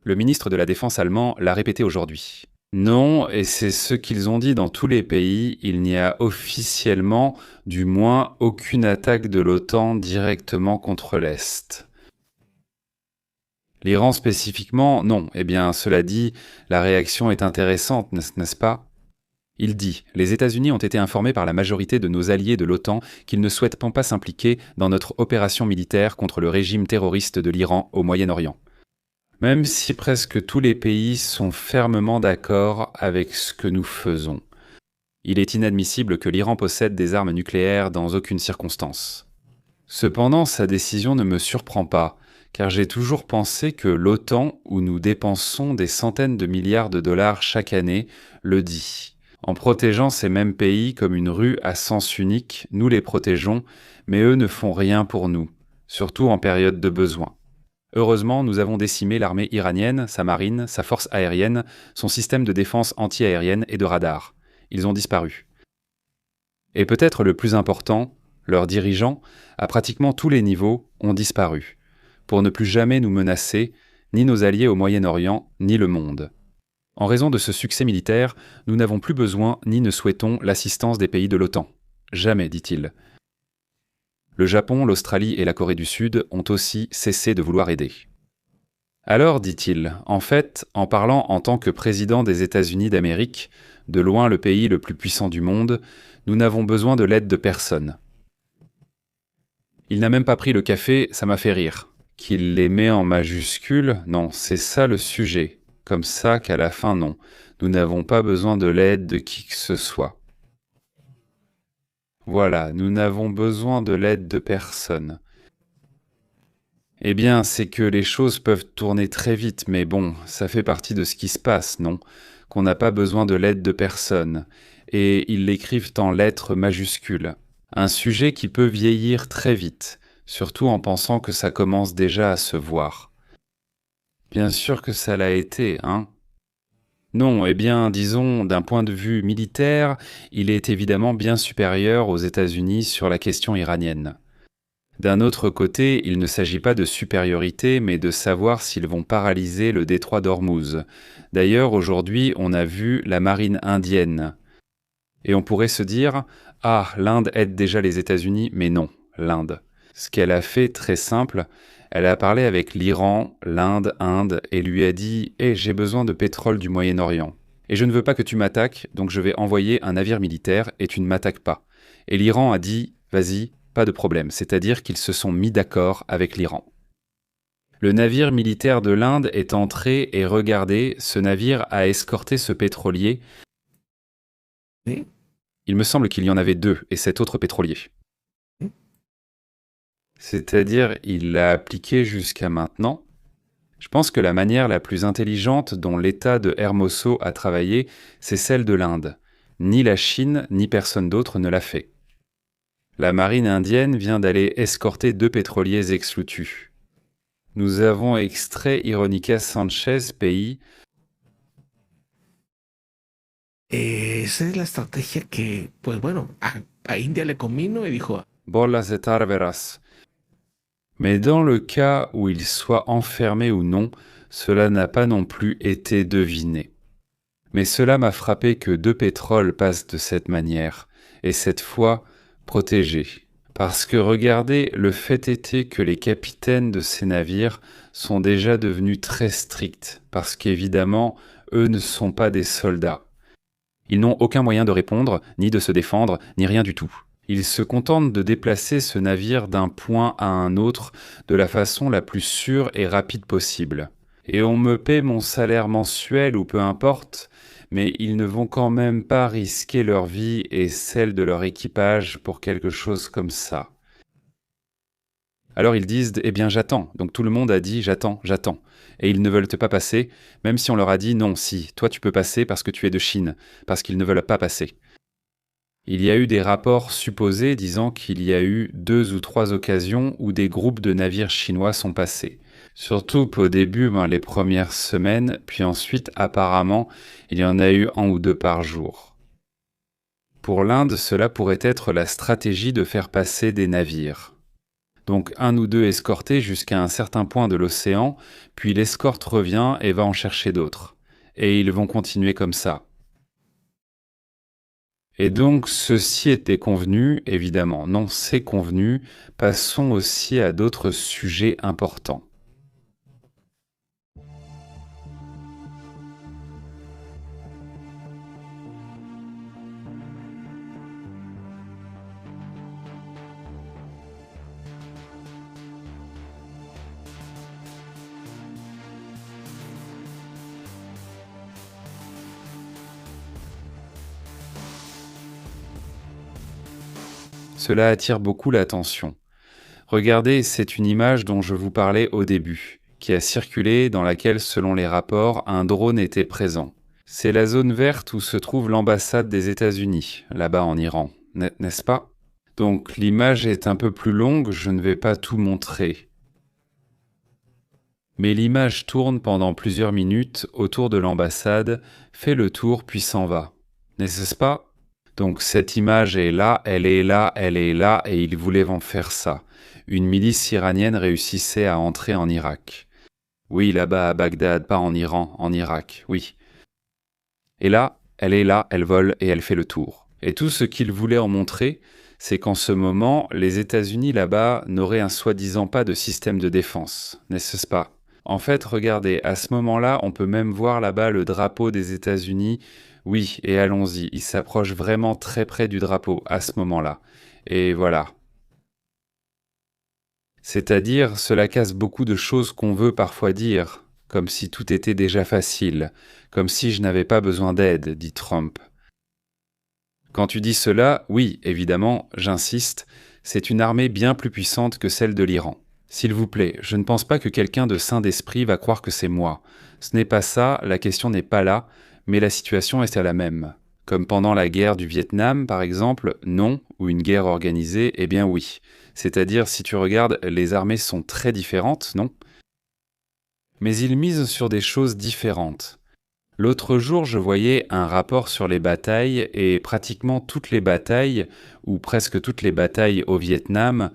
Le ministre de la Défense allemand l'a répété aujourd'hui. Non, et c'est ce qu'ils ont dit dans tous les pays, il n'y a officiellement, du moins, aucune attaque de l'OTAN directement contre l'Est. L'Iran spécifiquement, non. Eh bien, cela dit, la réaction est intéressante, n'est-ce pas? Il dit « Les États-Unis ont été informés par la majorité de nos alliés de l'OTAN qu'ils ne souhaitent pas s'impliquer dans notre opération militaire contre le régime terroriste de l'Iran au Moyen-Orient. » Même si presque tous les pays sont fermement d'accord avec ce que nous faisons. Il est inadmissible que l'Iran possède des armes nucléaires dans aucune circonstance. Cependant, sa décision ne me surprend pas, car j'ai toujours pensé que l'OTAN, où nous dépensons des centaines de milliards de dollars chaque année, le dit. En protégeant ces mêmes pays comme une rue à sens unique, nous les protégeons, mais eux ne font rien pour nous, surtout en période de besoin. Heureusement, nous avons décimé l'armée iranienne, sa marine, sa force aérienne, son système de défense anti-aérienne et de radar. Ils ont disparu. Et peut-être le plus important, leurs dirigeants, à pratiquement tous les niveaux, ont disparu, pour ne plus jamais nous menacer, ni nos alliés au Moyen-Orient, ni le monde. En raison de ce succès militaire, nous n'avons plus besoin ni ne souhaitons l'assistance des pays de l'OTAN. Jamais, dit-il. Le Japon, l'Australie et la Corée du Sud ont aussi cessé de vouloir aider. Alors, dit-il, en fait, en parlant en tant que président des États-Unis d'Amérique, de loin le pays le plus puissant du monde, nous n'avons besoin de l'aide de personne. Il n'a même pas pris le café, ça m'a fait rire. Qu'il les met en majuscules, non, c'est ça le sujet. Comme ça qu'à la fin, non, nous n'avons pas besoin de l'aide de qui que ce soit. Voilà, nous n'avons besoin de l'aide de personne. Eh bien, c'est que les choses peuvent tourner très vite, mais bon, ça fait partie de ce qui se passe, non? Qu'on n'a pas besoin de l'aide de personne. Et ils l'écrivent en lettres majuscules. Un sujet qui peut vieillir très vite, surtout en pensant que ça commence déjà à se voir. Bien sûr que ça l'a été, hein? Non, eh bien, disons, d'un point de vue militaire, il est évidemment bien supérieur aux États-Unis sur la question iranienne. D'un autre côté, il ne s'agit pas de supériorité, mais de savoir s'ils vont paralyser le détroit d'Ormuz. D'ailleurs, aujourd'hui, on a vu la marine indienne. Et on pourrait se dire « Ah, l'Inde aide déjà les États-Unis », mais non, l'Inde. Ce qu'elle a fait, très simple, elle a parlé avec l'Iran, l'Inde, et lui a dit « j'ai besoin de pétrole du Moyen-Orient. Et je ne veux pas que tu m'attaques, donc je vais envoyer un navire militaire et tu ne m'attaques pas. » Et l'Iran a dit « Vas-y, pas de problème. » C'est-à-dire qu'ils se sont mis d'accord avec l'Iran. Le navire militaire de l'Inde est entré et regardez, ce navire a escorté ce pétrolier. Oui. Il me semble qu'il y en avait 2 et cet autre pétrolier. C'est-à-dire, il l'a appliqué jusqu'à maintenant. Je pense que la manière la plus intelligente dont l'État de Hermoso a travaillé, c'est celle de l'Inde. Ni la Chine, ni personne d'autre ne l'a fait. La marine indienne vient d'aller escorter 2 pétroliers ex-Lutu. Nous avons extrait Irónica Sánchez, pays. Esa es la estrategia que, pues bueno, a India le convino y dijo... Bolas de Tarveras. Mais dans le cas où il soit enfermé ou non, cela n'a pas non plus été deviné. Mais cela m'a frappé que 2 pétroles passent de cette manière, et cette fois protégés. Parce que regardez, le fait était que les capitaines de ces navires sont déjà devenus très stricts, parce qu'évidemment, eux ne sont pas des soldats. Ils n'ont aucun moyen de répondre, ni de se défendre, ni rien du tout. Ils se contentent de déplacer ce navire d'un point à un autre de la façon la plus sûre et rapide possible. Et on me paie mon salaire mensuel ou peu importe, mais ils ne vont quand même pas risquer leur vie et celle de leur équipage pour quelque chose comme ça. Alors ils disent « Eh bien j'attends ». Donc tout le monde a dit « J'attends, j'attends ». Et ils ne veulent pas passer, même si on leur a dit « Non, si, toi tu peux passer parce que tu es de Chine », parce qu'ils ne veulent pas passer. Il y a eu des rapports supposés disant qu'il y a eu 2 ou 3 occasions où des groupes de navires chinois sont passés. Surtout qu'au début, les premières semaines, puis ensuite, apparemment, il y en a eu 1 ou 2 par jour. Pour l'Inde, cela pourrait être la stratégie de faire passer des navires. Donc 1 ou 2 escortés jusqu'à un certain point de l'océan, puis l'escorte revient et va en chercher d'autres. Et ils vont continuer comme ça. Et donc, ceci était convenu, évidemment. Non, c'est convenu. Passons aussi à d'autres sujets importants. Cela attire beaucoup l'attention. Regardez, c'est une image dont je vous parlais au début, qui a circulé dans laquelle, selon les rapports, un drone était présent. C'est la zone verte où se trouve l'ambassade des États-Unis, là-bas en Iran, n'est-ce pas? Donc l'image est un peu plus longue, je ne vais pas tout montrer. Mais l'image tourne pendant plusieurs minutes autour de l'ambassade, fait le tour puis s'en va. N'est-ce pas? Donc cette image est là, elle est là, elle est là, et ils voulaient en faire ça. Une milice iranienne réussissait à entrer en Irak. Oui, là-bas à Bagdad, pas en Iran, en Irak, oui. Et là, elle vole et elle fait le tour. Et tout ce qu'ils voulaient en montrer, c'est qu'en ce moment, les États-Unis là-bas n'auraient un soi-disant pas de système de défense, n'est-ce pas? En fait, regardez, à ce moment-là, on peut même voir là-bas le drapeau des États-Unis. Oui, et allons-y, il s'approche vraiment très près du drapeau à ce moment-là. Et voilà. C'est-à-dire, cela casse beaucoup de choses qu'on veut parfois dire, comme si tout était déjà facile, comme si je n'avais pas besoin d'aide, dit Trump. Quand tu dis cela, oui, évidemment, j'insiste, c'est une armée bien plus puissante que celle de l'Iran. S'il vous plaît, je ne pense pas que quelqu'un de sain d'esprit va croire que c'est moi. Ce n'est pas ça, la question n'est pas là, mais la situation est la même. Comme pendant la guerre du Vietnam, par exemple, non, ou une guerre organisée, eh bien oui. C'est-à-dire, si tu regardes, les armées sont très différentes, non? Mais ils misent sur des choses différentes. L'autre jour, je voyais un rapport sur les batailles, et pratiquement toutes les batailles, ou presque toutes les batailles au Vietnam,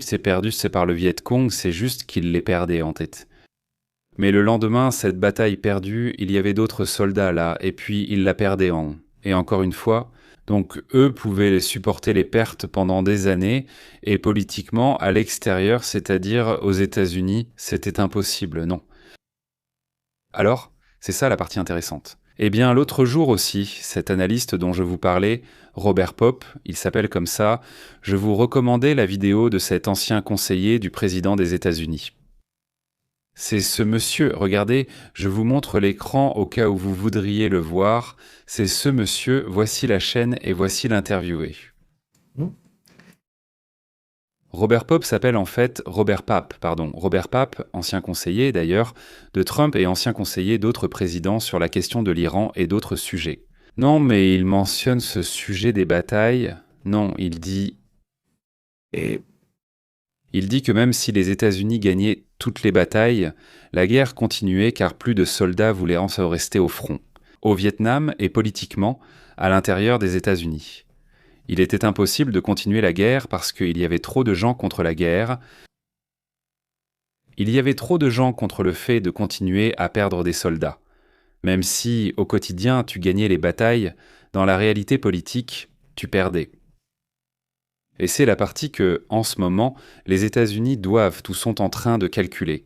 c'est perdu, c'est par le Viet Cong, c'est juste qu'ils les perdaient en tête. Mais le lendemain, cette bataille perdue, il y avait d'autres soldats là, et puis ils la perdaient Et encore une fois, donc eux pouvaient supporter les pertes pendant des années, et politiquement, à l'extérieur, c'est-à-dire aux États-Unis, c'était impossible, non. Alors, c'est ça la partie intéressante. Eh bien, l'autre jour aussi, cet analyste dont je vous parlais, Robert Pope, il s'appelle comme ça, je vous recommandais la vidéo de cet ancien conseiller du président des États-Unis. C'est ce monsieur, regardez, je vous montre l'écran au cas où vous voudriez le voir, c'est ce monsieur, voici la chaîne et voici l'interviewé. Robert Pape s'appelle en fait Robert Pape, ancien conseiller d'ailleurs de Trump et ancien conseiller d'autres présidents sur la question de l'Iran et d'autres sujets. Non, mais il mentionne ce sujet des batailles. Non, il dit que même si les États-Unis gagnaient toutes les batailles, la guerre continuait car plus de soldats voulaient en rester au front, au Vietnam et politiquement à l'intérieur des États-Unis. Il était impossible de continuer la guerre parce qu'il y avait trop de gens contre la guerre. Il y avait trop de gens contre le fait de continuer à perdre des soldats. Même si, au quotidien, tu gagnais les batailles, dans la réalité politique, tu perdais. Et c'est la partie que, en ce moment, les États-Unis doivent ou sont en train de calculer.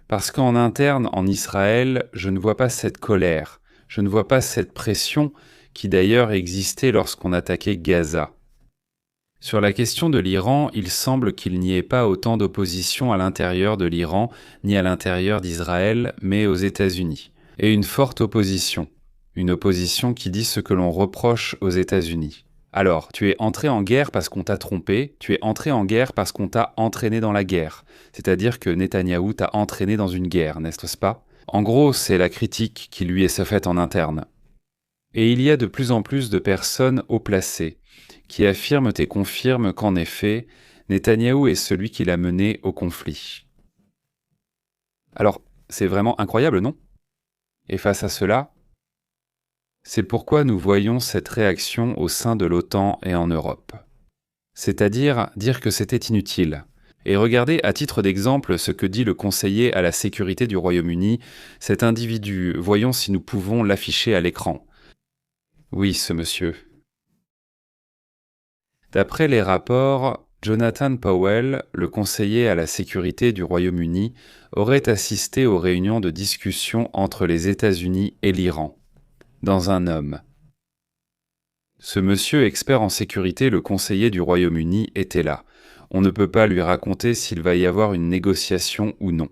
Parce qu'en interne, en Israël, je ne vois pas cette colère, je ne vois pas cette pression qui d'ailleurs existait lorsqu'on attaquait Gaza. Sur la question de l'Iran, il semble qu'il n'y ait pas autant d'opposition à l'intérieur de l'Iran, ni à l'intérieur d'Israël, mais aux États-Unis. Et une forte opposition. Une opposition qui dit ce que l'on reproche aux États-Unis. Alors, tu es entré en guerre parce qu'on t'a trompé, tu es entré en guerre parce qu'on t'a entraîné dans la guerre. C'est-à-dire que Netanyahou t'a entraîné dans une guerre, n'est-ce pas? En gros, c'est la critique qui lui est faite en interne. Et il y a de plus en plus de personnes haut placées qui affirment et confirment qu'en effet, Netanyahou est celui qui l'a mené au conflit. Alors, c'est vraiment incroyable, non? Et face à cela, c'est pourquoi nous voyons cette réaction au sein de l'OTAN et en Europe. C'est-à-dire dire que c'était inutile. Et regardez à titre d'exemple ce que dit le conseiller à la sécurité du Royaume-Uni, cet individu, voyons si nous pouvons l'afficher à l'écran. Oui, ce monsieur. D'après les rapports, Jonathan Powell, le conseiller à la sécurité du Royaume-Uni, aurait assisté aux réunions de discussion entre les États-Unis et l'Iran, dans un homme. Ce monsieur expert en sécurité, le conseiller du Royaume-Uni, était là. On ne peut pas lui raconter s'il va y avoir une négociation ou non.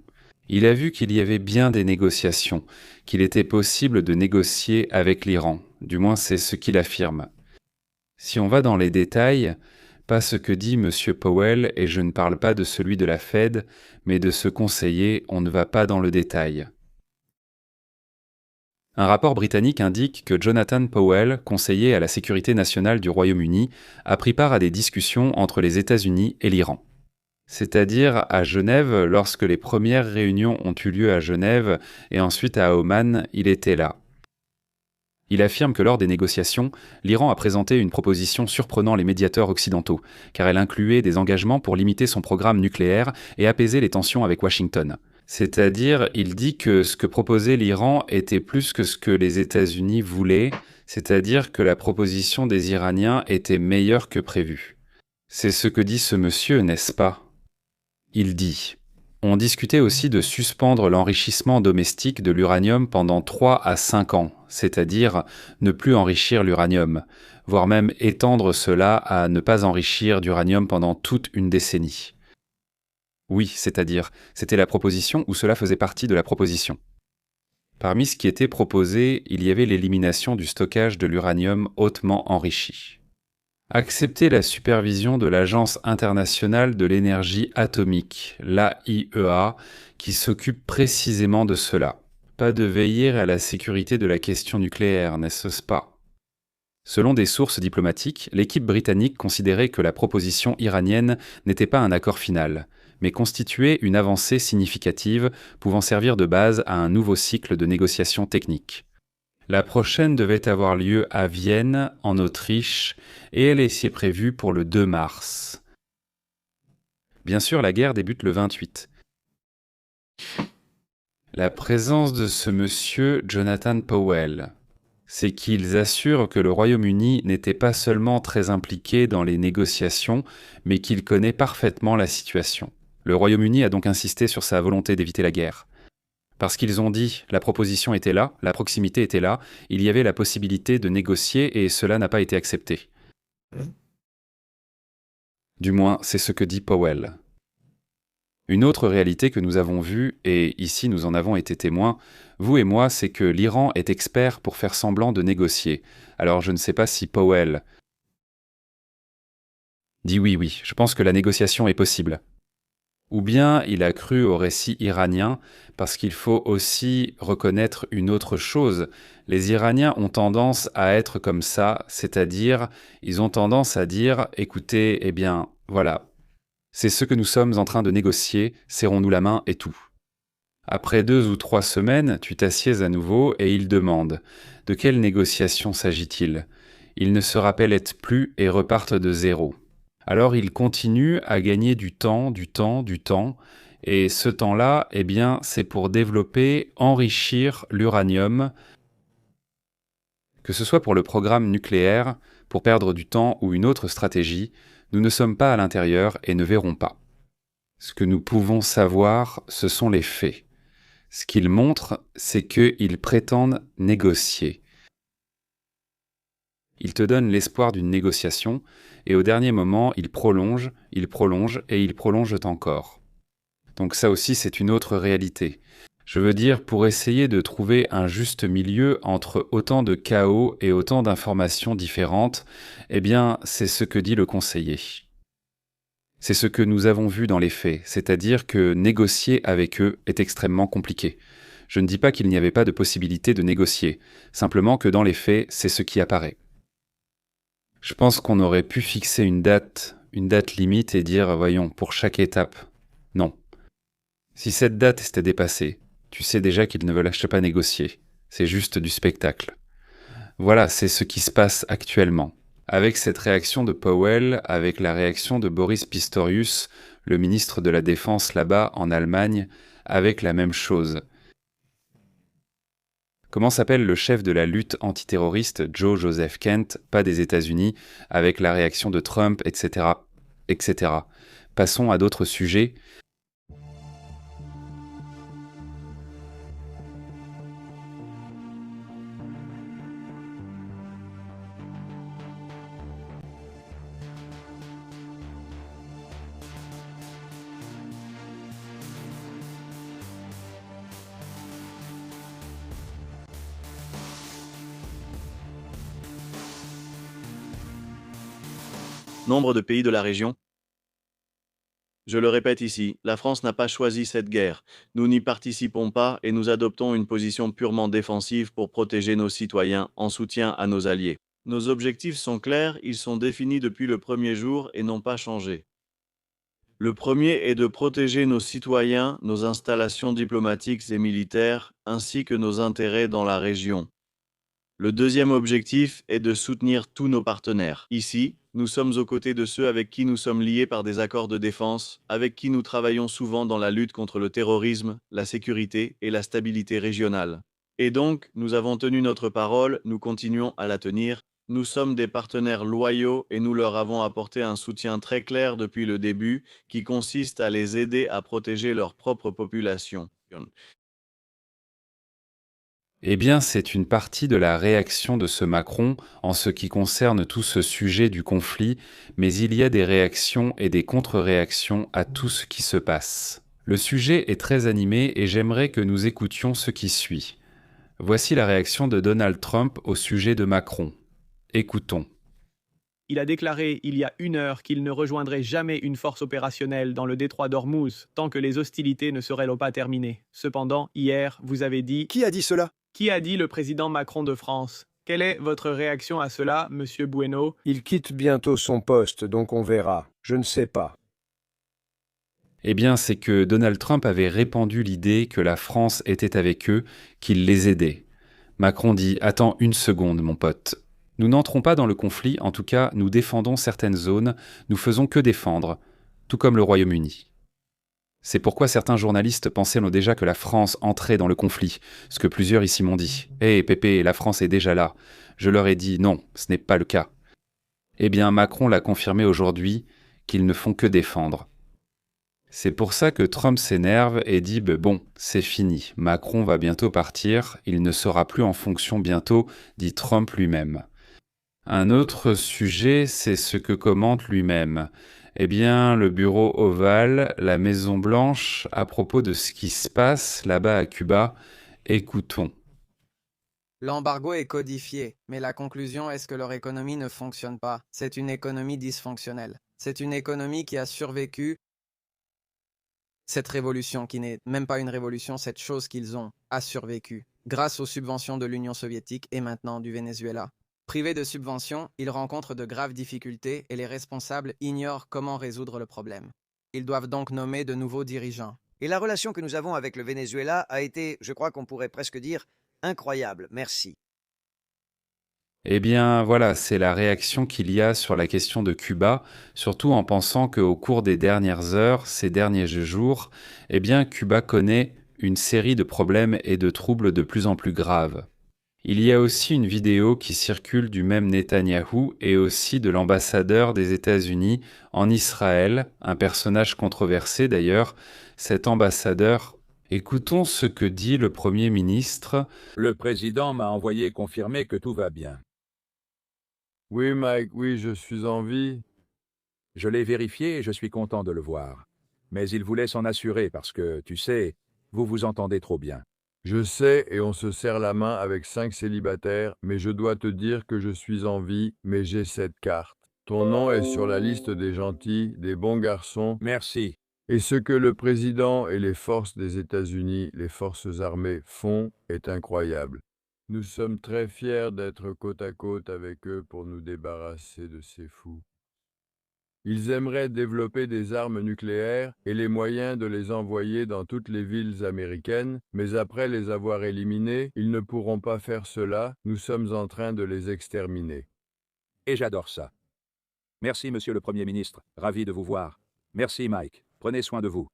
Il a vu qu'il y avait bien des négociations, qu'il était possible de négocier avec l'Iran. Du moins, c'est ce qu'il affirme. Si on va dans les détails, Pas ce que dit M. Powell, et je ne parle pas de celui de la Fed, mais de ce conseiller, on ne va pas dans le détail. Un rapport britannique indique que Jonathan Powell, conseiller à la sécurité nationale du Royaume-Uni, a pris part à des discussions entre les États-Unis et l'Iran. C'est-à-dire à Genève, lorsque les premières réunions ont eu lieu à Genève et ensuite à Oman, il était là. Il affirme que lors des négociations, l'Iran a présenté une proposition surprenant les médiateurs occidentaux, car elle incluait des engagements pour limiter son programme nucléaire et apaiser les tensions avec Washington. C'est-à-dire, il dit que ce que proposait l'Iran était plus que ce que les États-Unis voulaient, c'est-à-dire que la proposition des Iraniens était meilleure que prévu. C'est ce que dit ce monsieur, n'est-ce pas ? Il dit « On discutait aussi de suspendre l'enrichissement domestique de l'uranium pendant 3 à 5 ans, c'est-à-dire ne plus enrichir l'uranium, voire même étendre cela à ne pas enrichir d'uranium pendant toute une décennie. » Oui, c'est-à-dire, c'était la proposition ou cela faisait partie de la proposition. Parmi ce qui était proposé, il y avait l'élimination du stockage de l'uranium hautement enrichi. Accepter la supervision de l'Agence internationale de l'énergie atomique, l'AIEA, qui s'occupe précisément de cela. Pas de veiller à la sécurité de la question nucléaire, n'est-ce pas ? Selon des sources diplomatiques, l'équipe britannique considérait que la proposition iranienne n'était pas un accord final, mais constituait une avancée significative pouvant servir de base à un nouveau cycle de négociations techniques. La prochaine devait avoir lieu à Vienne, en Autriche, et elle est prévue pour le 2 mars. Bien sûr, la guerre débute le 28. La présence de ce monsieur Jonathan Powell, c'est qu'ils assurent que le Royaume-Uni n'était pas seulement très impliqué dans les négociations, mais qu'il connaît parfaitement la situation. Le Royaume-Uni a donc insisté sur sa volonté d'éviter la guerre. Parce qu'ils ont dit, la proposition était là, la proximité était là, il y avait la possibilité de négocier et cela n'a pas été accepté. Du moins, c'est ce que dit Powell. Une autre réalité que nous avons vue, et ici nous en avons été témoins, vous et moi, c'est que l'Iran est expert pour faire semblant de négocier. Alors je ne sais pas si Powell dit oui, je pense que la négociation est possible. Ou bien il a cru au récit iranien, parce qu'il faut aussi reconnaître une autre chose. Les Iraniens ont tendance à être comme ça, c'est-à-dire, ils ont tendance à dire « écoutez, eh bien, voilà, c'est ce que nous sommes en train de négocier, serrons-nous la main et tout ». Après 2 ou 3 semaines, tu t'assieds à nouveau et il demande « de quelle négociation s'agit-il » Ils ne se rappellent plus et repartent de zéro. Alors il continue à gagner du temps, et ce temps-là, eh bien, c'est pour développer, enrichir l'uranium, que ce soit pour le programme nucléaire, pour perdre du temps ou une autre stratégie, nous ne sommes pas à l'intérieur et ne verrons pas. Ce que nous pouvons savoir, ce sont les faits. Ce qu'ils montrent, c'est qu'ils prétendent négocier. Ils te donnent l'espoir d'une négociation, et au dernier moment, ils prolongent et ils prolongent encore. Donc ça aussi, c'est une autre réalité. Je veux dire, pour essayer de trouver un juste milieu entre autant de chaos et autant d'informations différentes, eh bien, c'est ce que dit le conseiller. C'est ce que nous avons vu dans les faits, c'est-à-dire que négocier avec eux est extrêmement compliqué. Je ne dis pas qu'il n'y avait pas de possibilité de négocier, simplement que dans les faits, c'est ce qui apparaît. Je pense qu'on aurait pu fixer une date limite et dire, voyons, pour chaque étape. Non. Si cette date s'était dépassée, tu sais déjà qu'ils ne veulent pas négocier. C'est juste du spectacle. Voilà, c'est ce qui se passe actuellement. Avec cette réaction de Powell, avec la réaction de Boris Pistorius, le ministre de la Défense là-bas en Allemagne, avec la même chose. Comment s'appelle le chef de la lutte antiterroriste, Joe Joseph Kent, pas des États-Unis, avec la réaction de Trump, etc., etc. Passons à d'autres sujets. Nombre de pays de la région. Je le répète ici, la France n'a pas choisi cette guerre. Nous n'y participons pas et nous adoptons une position purement défensive pour protéger nos citoyens en soutien à nos alliés. Nos objectifs sont clairs, ils sont définis depuis le premier jour et n'ont pas changé. Le premier est de protéger nos citoyens, nos installations diplomatiques et militaires, ainsi que nos intérêts dans la région. Le deuxième objectif est de soutenir tous nos partenaires. Ici, nous sommes aux côtés de ceux avec qui nous sommes liés par des accords de défense, avec qui nous travaillons souvent dans la lutte contre le terrorisme, la sécurité et la stabilité régionale. Et donc, nous avons tenu notre parole, nous continuons à la tenir. Nous sommes des partenaires loyaux et nous leur avons apporté un soutien très clair depuis le début, qui consiste à les aider à protéger leur propre population. Eh bien, c'est une partie de la réaction de ce Macron en ce qui concerne tout ce sujet du conflit, mais il y a des réactions et des contre-réactions à tout ce qui se passe. Le sujet est très animé et j'aimerais que nous écoutions ce qui suit. Voici la réaction de Donald Trump au sujet de Macron. Écoutons. Il a déclaré il y a 1 heure qu'il ne rejoindrait jamais une force opérationnelle dans le détroit d'Ormuz tant que les hostilités ne seraient pas terminées. Cependant, hier, vous avez dit... Qui a dit cela? Qui a dit le président Macron de France? Quelle est votre réaction à cela, monsieur Bueno? Il quitte bientôt son poste, donc on verra. Je ne sais pas. Eh bien, c'est que Donald Trump avait répandu l'idée que la France était avec eux, qu'il les aidait. Macron dit « Attends 1 seconde, mon pote. Nous n'entrons pas dans le conflit, en tout cas, nous défendons certaines zones, nous faisons que défendre, tout comme le Royaume-Uni. » C'est pourquoi certains journalistes pensaient déjà que la France entrait dans le conflit, ce que plusieurs ici m'ont dit. « Hé, Pépé, la France est déjà là. » Je leur ai dit « Non, ce n'est pas le cas. » Eh bien, Macron l'a confirmé aujourd'hui qu'ils ne font que défendre. C'est pour ça que Trump s'énerve et dit « Bon, c'est fini, Macron va bientôt partir, il ne sera plus en fonction bientôt », dit Trump lui-même. Un autre sujet, c'est ce que commente lui-même. Eh bien, le bureau ovale, la Maison Blanche, à propos de ce qui se passe là-bas à Cuba, écoutons. L'embargo est codifié, mais la conclusion est que leur économie ne fonctionne pas. C'est une économie dysfonctionnelle. C'est une économie qui a survécu cette révolution, qui n'est même pas une révolution, cette chose qu'ils ont, a survécu, grâce aux subventions de l'Union soviétique et maintenant du Venezuela. Privés de subventions, ils rencontrent de graves difficultés et les responsables ignorent comment résoudre le problème. Ils doivent donc nommer de nouveaux dirigeants. Et la relation que nous avons avec le Venezuela a été, je crois qu'on pourrait presque dire, incroyable. Merci. Eh bien, voilà, c'est la réaction qu'il y a sur la question de Cuba, surtout en pensant qu'au cours des dernières heures, ces derniers jours, eh bien, Cuba connaît une série de problèmes et de troubles de plus en plus graves. Il y a aussi une vidéo qui circule du même Netanyahou et aussi de l'ambassadeur des États-Unis en Israël, un personnage controversé d'ailleurs, cet ambassadeur. Écoutons ce que dit le Premier ministre. Le président m'a envoyé confirmer que tout va bien. Oui, Mike, oui, je suis en vie. Je l'ai vérifié et je suis content de le voir. Mais il voulait s'en assurer parce que, tu sais, vous vous entendez trop bien. Je sais et on se serre la main avec 5 célibataires, mais je dois te dire que je suis en vie, mais j'ai cette carte. Ton nom est sur la liste des gentils, des bons garçons. Merci. Et ce que le président et les forces des États-Unis, les forces armées, font est incroyable. Nous sommes très fiers d'être côte à côte avec eux pour nous débarrasser de ces fous. Ils aimeraient développer des armes nucléaires et les moyens de les envoyer dans toutes les villes américaines, mais après les avoir éliminés, ils ne pourront pas faire cela, nous sommes en train de les exterminer. Et j'adore ça. Merci, monsieur le Premier ministre, ravi de vous voir. Merci, Mike, prenez soin de vous.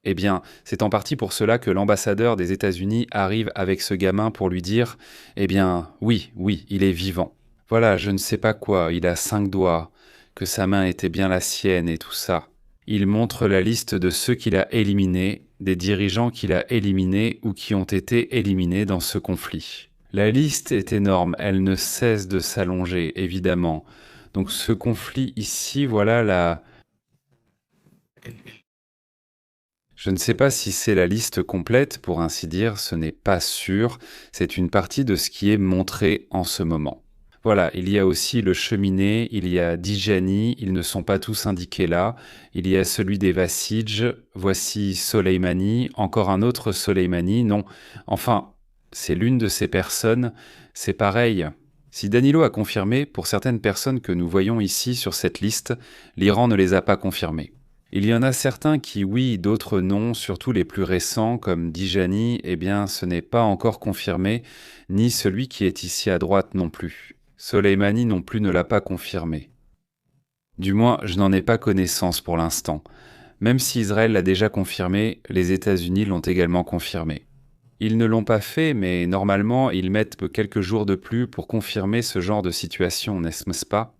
Eh bien, c'est en partie pour cela que l'ambassadeur des États-Unis arrive avec ce gamin pour lui dire « Eh bien, oui, il est vivant. Voilà, je ne sais pas quoi, il a 5 doigts, que sa main était bien la sienne et tout ça. » Il montre la liste de ceux qu'il a éliminés, des dirigeants qu'il a éliminés ou qui ont été éliminés dans ce conflit. La liste est énorme, elle ne cesse de s'allonger, évidemment. Donc ce conflit ici, voilà la... Je ne sais pas si c'est la liste complète, pour ainsi dire, ce n'est pas sûr, c'est une partie de ce qui est montré en ce moment. Voilà, il y a aussi le cheminée, il y a Dijani, ils ne sont pas tous indiqués là. Il y a celui des Vasidj, voici Soleimani, encore un autre Soleimani, non. Enfin, c'est l'une de ces personnes, c'est pareil. Si Danilo a confirmé, pour certaines personnes que nous voyons ici sur cette liste, l'Iran ne les a pas confirmées. Il y en a certains qui oui, d'autres non, surtout les plus récents comme Dijani, eh bien ce n'est pas encore confirmé, ni celui qui est ici à droite non plus. Soleimani non plus ne l'a pas confirmé. Du moins, je n'en ai pas connaissance pour l'instant. Même si Israël l'a déjà confirmé, les États-Unis l'ont également confirmé. Ils ne l'ont pas fait, mais normalement, ils mettent quelques jours de plus pour confirmer ce genre de situation, n'est-ce pas?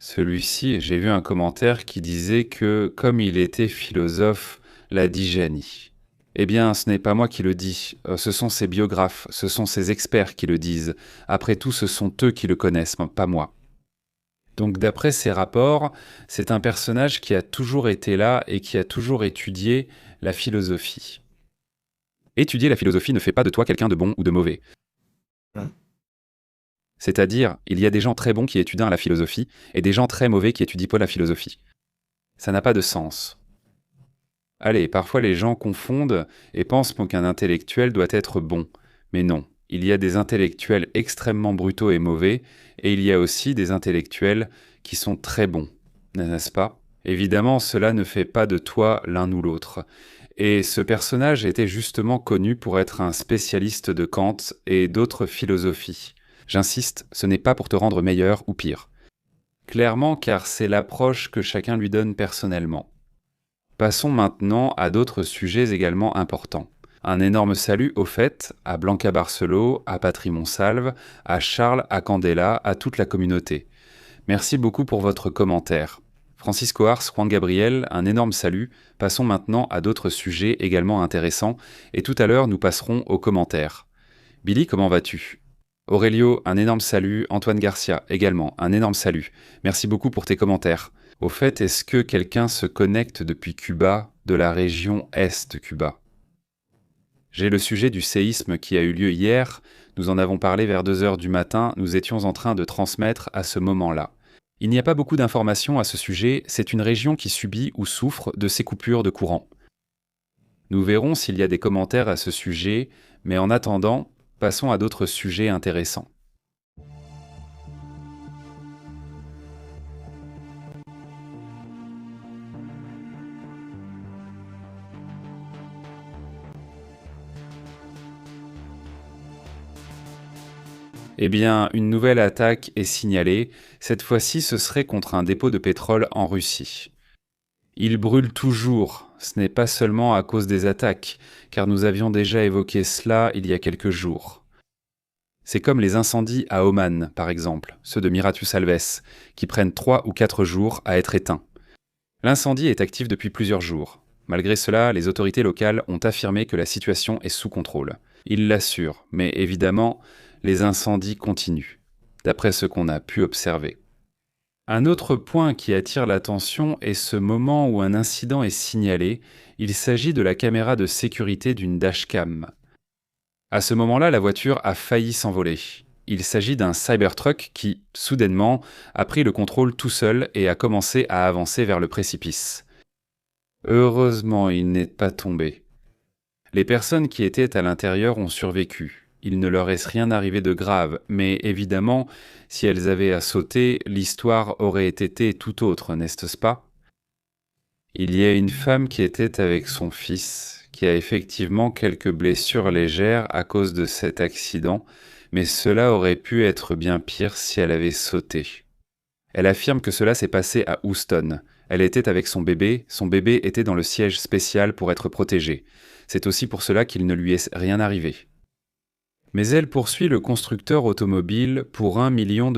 Celui-ci, j'ai vu un commentaire qui disait que, comme il était philosophe, l'a dit Jani. Eh bien, ce n'est pas moi qui le dis, ce sont ses biographes, ce sont ses experts qui le disent. Après tout, ce sont eux qui le connaissent, pas moi. Donc d'après ces rapports, c'est un personnage qui a toujours été là et qui a toujours étudié la philosophie. Étudier la philosophie ne fait pas de toi quelqu'un de bon ou de mauvais. C'est-à-dire, il y a des gens très bons qui étudient la philosophie et des gens très mauvais qui étudient pas la philosophie. Ça n'a pas de sens. Allez, parfois les gens confondent et pensent qu'un intellectuel doit être bon. Mais non, il y a des intellectuels extrêmement brutaux et mauvais, et il y a aussi des intellectuels qui sont très bons, n'est-ce pas? Évidemment, cela ne fait pas de toi l'un ou l'autre. Et ce personnage était justement connu pour être un spécialiste de Kant et d'autres philosophies. J'insiste, ce n'est pas pour te rendre meilleur ou pire. Clairement, car c'est l'approche que chacun lui donne personnellement. Passons maintenant à d'autres sujets également importants. Un énorme salut au fait à Blanca Barcelot, à Patry Monsalve, à Charles, à Candela, à toute la communauté. Merci beaucoup pour votre commentaire. Francisco Ars, Juan Gabriel, un énorme salut. Passons maintenant à d'autres sujets également intéressants, et tout à l'heure nous passerons aux commentaires. Billy, comment vas-tu? Aurelio, un énorme salut. Antoine Garcia, également, un énorme salut. Merci beaucoup pour tes commentaires. Au fait, est-ce que quelqu'un se connecte depuis Cuba, de la région Est Cuba? J'ai le sujet du séisme qui a eu lieu hier. Nous en avons parlé vers 2h du matin. Nous étions en train de transmettre à ce moment-là. Il n'y a pas beaucoup d'informations à ce sujet. C'est une région qui subit ou souffre de ces coupures de courant. Nous verrons s'il y a des commentaires à ce sujet, mais en attendant, passons à d'autres sujets intéressants. Eh bien, une nouvelle attaque est signalée. Cette fois-ci, ce serait contre un dépôt de pétrole en Russie. Il brûle toujours. Ce n'est pas seulement à cause des attaques, car nous avions déjà évoqué cela il y a quelques jours. C'est comme les incendies à Oman, par exemple, ceux de Miratus Alves, qui prennent 3 ou 4 jours à être éteints. L'incendie est actif depuis plusieurs jours. Malgré cela, les autorités locales ont affirmé que la situation est sous contrôle. Ils l'assurent, mais évidemment, les incendies continuent, d'après ce qu'on a pu observer. Un autre point qui attire l'attention est ce moment où un incident est signalé. Il s'agit de la caméra de sécurité d'une dashcam. À ce moment-là, la voiture a failli s'envoler. Il s'agit d'un Cybertruck qui, soudainement, a pris le contrôle tout seul et a commencé à avancer vers le précipice. Heureusement, il n'est pas tombé. Les personnes qui étaient à l'intérieur ont survécu. Il ne leur est rien arrivé de grave, mais évidemment, si elles avaient à sauter, l'histoire aurait été tout autre, n'est-ce pas? Il y a une femme qui était avec son fils, qui a effectivement quelques blessures légères à cause de cet accident, mais cela aurait pu être bien pire si elle avait sauté. Elle affirme que cela s'est passé à Houston. Elle était avec son bébé était dans le siège spécial pour être protégé. C'est aussi pour cela qu'il ne lui est rien arrivé. Mais elle poursuit le constructeur automobile pour $1 million.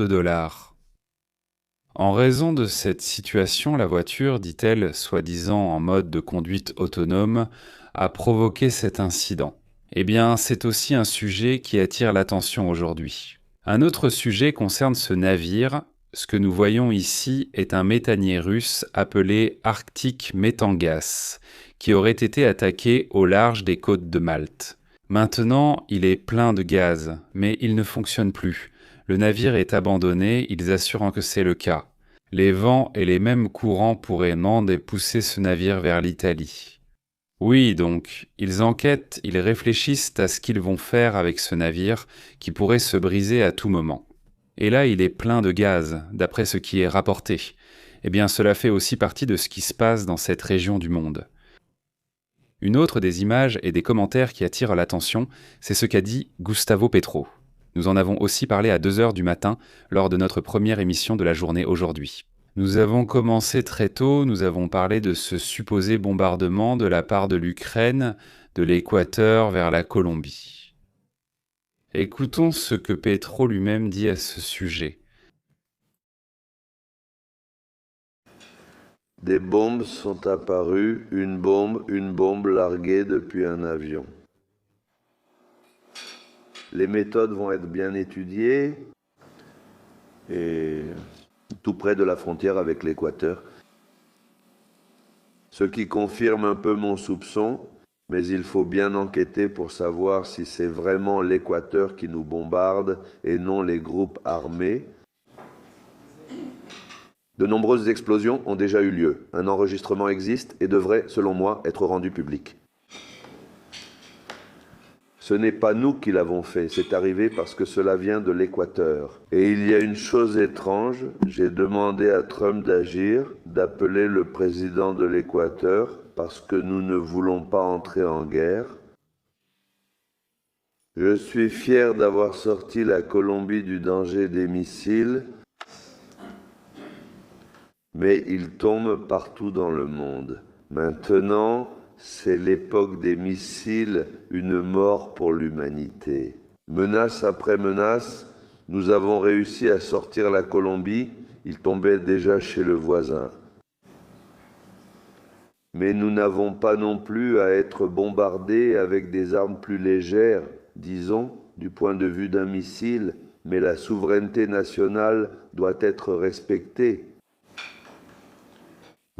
En raison de cette situation, la voiture, dit-elle, soi-disant en mode de conduite autonome, a provoqué cet incident. Eh bien, c'est aussi un sujet qui attire l'attention aujourd'hui. Un autre sujet concerne ce navire. Ce que nous voyons ici est un méthanier russe appelé Arctic Metangas, qui aurait été attaqué au large des côtes de Malte. Maintenant, il est plein de gaz, mais il ne fonctionne plus. Le navire est abandonné, ils assurent que c'est le cas. Les vents et les mêmes courants pourraient et pousser ce navire vers l'Italie. Oui, donc, ils enquêtent, ils réfléchissent à ce qu'ils vont faire avec ce navire qui pourrait se briser à tout moment. Et là, il est plein de gaz, d'après ce qui est rapporté. Eh bien, cela fait aussi partie de ce qui se passe dans cette région du monde. Une autre des images et des commentaires qui attirent l'attention, c'est ce qu'a dit Gustavo Petro. Nous en avons aussi parlé à 2h du matin lors de notre première émission de la journée aujourd'hui. Nous avons commencé très tôt, nous avons parlé de ce supposé bombardement de la part de l'Ukraine, de l'Équateur vers la Colombie. Écoutons ce que Petro lui-même dit à ce sujet. Des bombes sont apparues, une bombe larguée depuis un avion. Les méthodes vont être bien étudiées et tout près de la frontière avec l'Équateur. Ce qui confirme un peu mon soupçon, mais il faut bien enquêter pour savoir si c'est vraiment l'Équateur qui nous bombarde et non les groupes armés. De nombreuses explosions ont déjà eu lieu. Un enregistrement existe et devrait, selon moi, être rendu public. Ce n'est pas nous qui l'avons fait, c'est arrivé parce que cela vient de l'Équateur. Et il y a une chose étrange, j'ai demandé à Trump d'agir, d'appeler le président de l'Équateur, parce que nous ne voulons pas entrer en guerre. Je suis fier d'avoir sorti la Colombie du danger des missiles, mais ils tombent partout dans le monde. Maintenant, c'est l'époque des missiles, une mort pour l'humanité. Menace après menace, nous avons réussi à sortir la Colombie, il tombait déjà chez le voisin. Mais nous n'avons pas non plus à être bombardés avec des armes plus légères, disons, du point de vue d'un missile, mais la souveraineté nationale doit être respectée.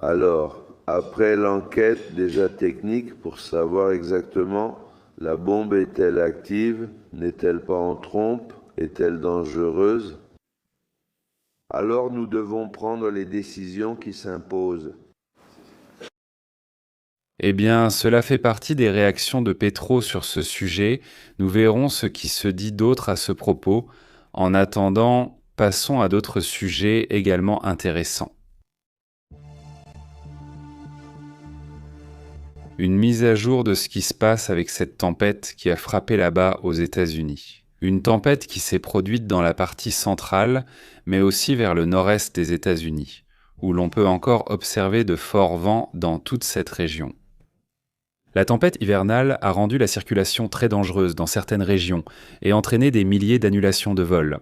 Alors, après l'enquête déjà technique pour savoir exactement la bombe est-elle active, n'est-elle pas en trompe, est-elle dangereuse, alors nous devons prendre les décisions qui s'imposent. Eh bien, cela fait partie des réactions de Petro sur ce sujet. Nous verrons ce qui se dit d'autre à ce propos. En attendant, passons à d'autres sujets également intéressants. Une mise à jour de ce qui se passe avec cette tempête qui a frappé là-bas aux États-Unis. Une tempête qui s'est produite dans la partie centrale, mais aussi vers le nord-est des États-Unis, où l'on peut encore observer de forts vents dans toute cette région. La tempête hivernale a rendu la circulation très dangereuse dans certaines régions et entraîné des milliers d'annulations de vols.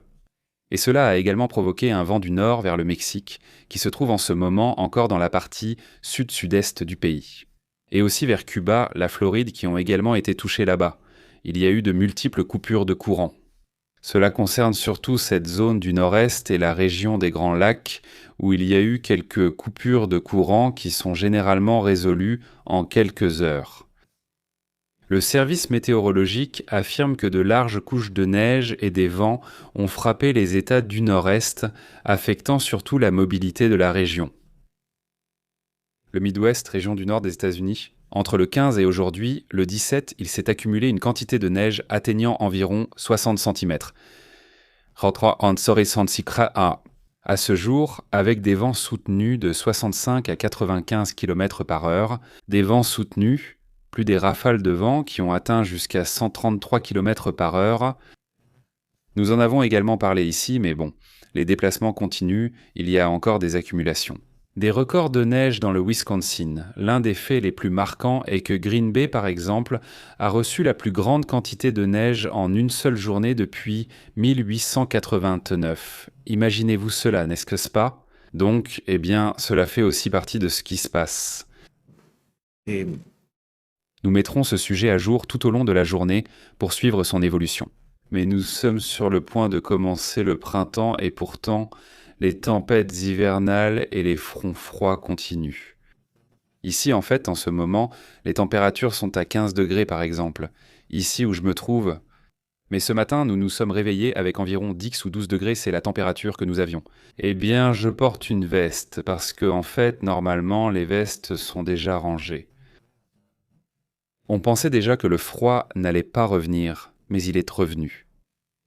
Et cela a également provoqué un vent du nord vers le Mexique, qui se trouve en ce moment encore dans la partie sud-sud-est du pays. Et aussi vers Cuba, la Floride qui ont également été touchés là-bas. Il y a eu de multiples coupures de courant. Cela concerne surtout cette zone du nord-est et la région des Grands Lacs, où il y a eu quelques coupures de courant qui sont généralement résolues en quelques heures. Le service météorologique affirme que de larges couches de neige et des vents ont frappé les États du nord-est, affectant surtout la mobilité de la région. Le Midwest, région du nord des États-Unis. Entre le 15 et aujourd'hui, le 17, il s'est accumulé une quantité de neige atteignant environ 60 cm. À ce jour, avec des vents soutenus de 65 à 95 km/h, des vents soutenus, plus des rafales de vent qui ont atteint jusqu'à 133 km/h. Nous en avons également parlé ici, mais bon, les déplacements continuent, il y a encore des accumulations. Des records de neige dans le Wisconsin. L'un des faits les plus marquants est que Green Bay, par exemple, a reçu la plus grande quantité de neige en une seule journée depuis 1889. Imaginez-vous cela, n'est-ce pas? Donc, eh bien, cela fait aussi partie de ce qui se passe. Nous mettrons ce sujet à jour tout au long de la journée pour suivre son évolution. Mais nous sommes sur le point de commencer le printemps et pourtant, les tempêtes hivernales et les fronts froids continuent. Ici, en fait, en ce moment, les températures sont à 15 degrés par exemple. Ici où je me trouve, Mais ce matin, nous nous sommes réveillés avec environ 10 ou 12 degrés, c'est la température que nous avions. Eh bien, je porte une veste, parce que, en fait, normalement, les vestes sont déjà rangées. On pensait déjà que le froid n'allait pas revenir, mais il est revenu.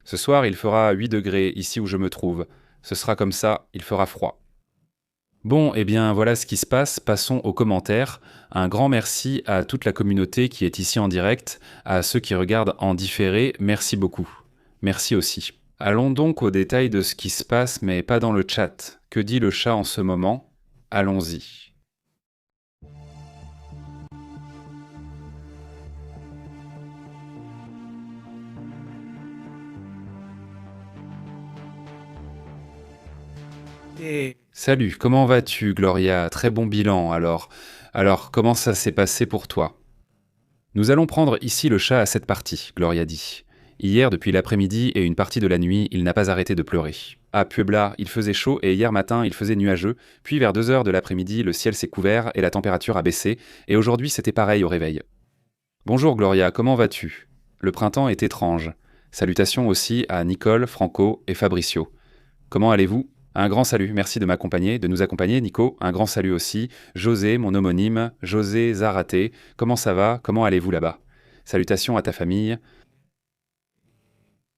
Ce soir, il fera 8 degrés ici où je me trouve. Ce sera comme ça, il fera froid. Bon, eh bien voilà ce qui se passe, passons aux commentaires. Un grand merci à toute la communauté qui est ici en direct, à ceux qui regardent en différé, merci beaucoup. Merci aussi. Allons donc aux détails de ce qui se passe, mais pas dans le chat. Que dit le chat en ce moment? Allons-y. Salut, comment vas-tu, Gloria? Très bon bilan, alors. Alors, comment ça s'est passé pour toi? Nous allons prendre ici le chat à cette partie, Gloria dit. Hier, depuis l'après-midi et une partie de la nuit, il n'a pas arrêté de pleurer. À Puebla, il faisait chaud et hier matin, il faisait nuageux, puis vers 2 heures de l'après-midi, le ciel s'est couvert et la température a baissé, et aujourd'hui c'était pareil au réveil. Bonjour Gloria, comment vas-tu? Le printemps est étrange. Salutations aussi à Nicole, Franco et Fabricio. Comment allez-vous? Un grand salut, merci de nous accompagner, Nico. Un grand salut aussi. José, mon homonyme, José Zaraté. Comment ça va? Comment allez-vous là-bas? Salutations à ta famille.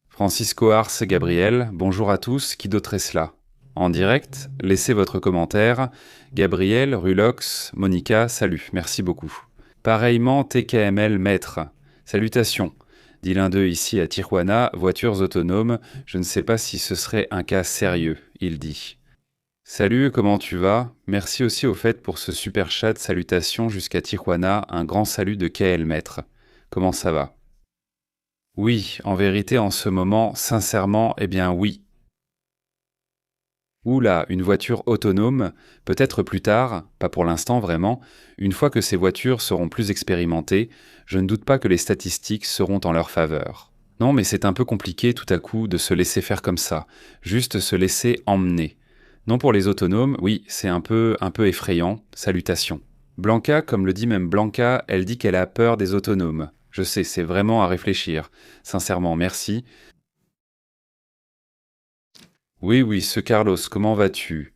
Francisco Ars Gabriel, bonjour à tous, qui d'autre est cela? En direct, laissez votre commentaire. Gabriel, Rulox, Monica, salut, merci beaucoup. Pareillement, TKML Maître. Salutations. Dit l'un d'eux ici à Tijuana, voitures autonomes, je ne sais pas si ce serait un cas sérieux, il dit. Salut, comment tu vas? Merci aussi au fait pour ce super chat, salutations jusqu'à Tijuana, un grand salut de KL Maître. Comment ça va? Oui, en vérité en ce moment, sincèrement, eh bien oui. Oula, une voiture autonome, peut-être plus tard, pas pour l'instant vraiment, une fois que ces voitures seront plus expérimentées, je ne doute pas que les statistiques seront en leur faveur. Non, mais c'est un peu compliqué tout à coup de se laisser faire comme ça, juste se laisser emmener. Non pour les autonomes, oui, c'est un peu effrayant, salutations. Blanca, comme le dit même Blanca, elle dit qu'elle a peur des autonomes. Je sais, c'est vraiment à réfléchir. Sincèrement, merci. Oui, ce Carlos, comment vas-tu?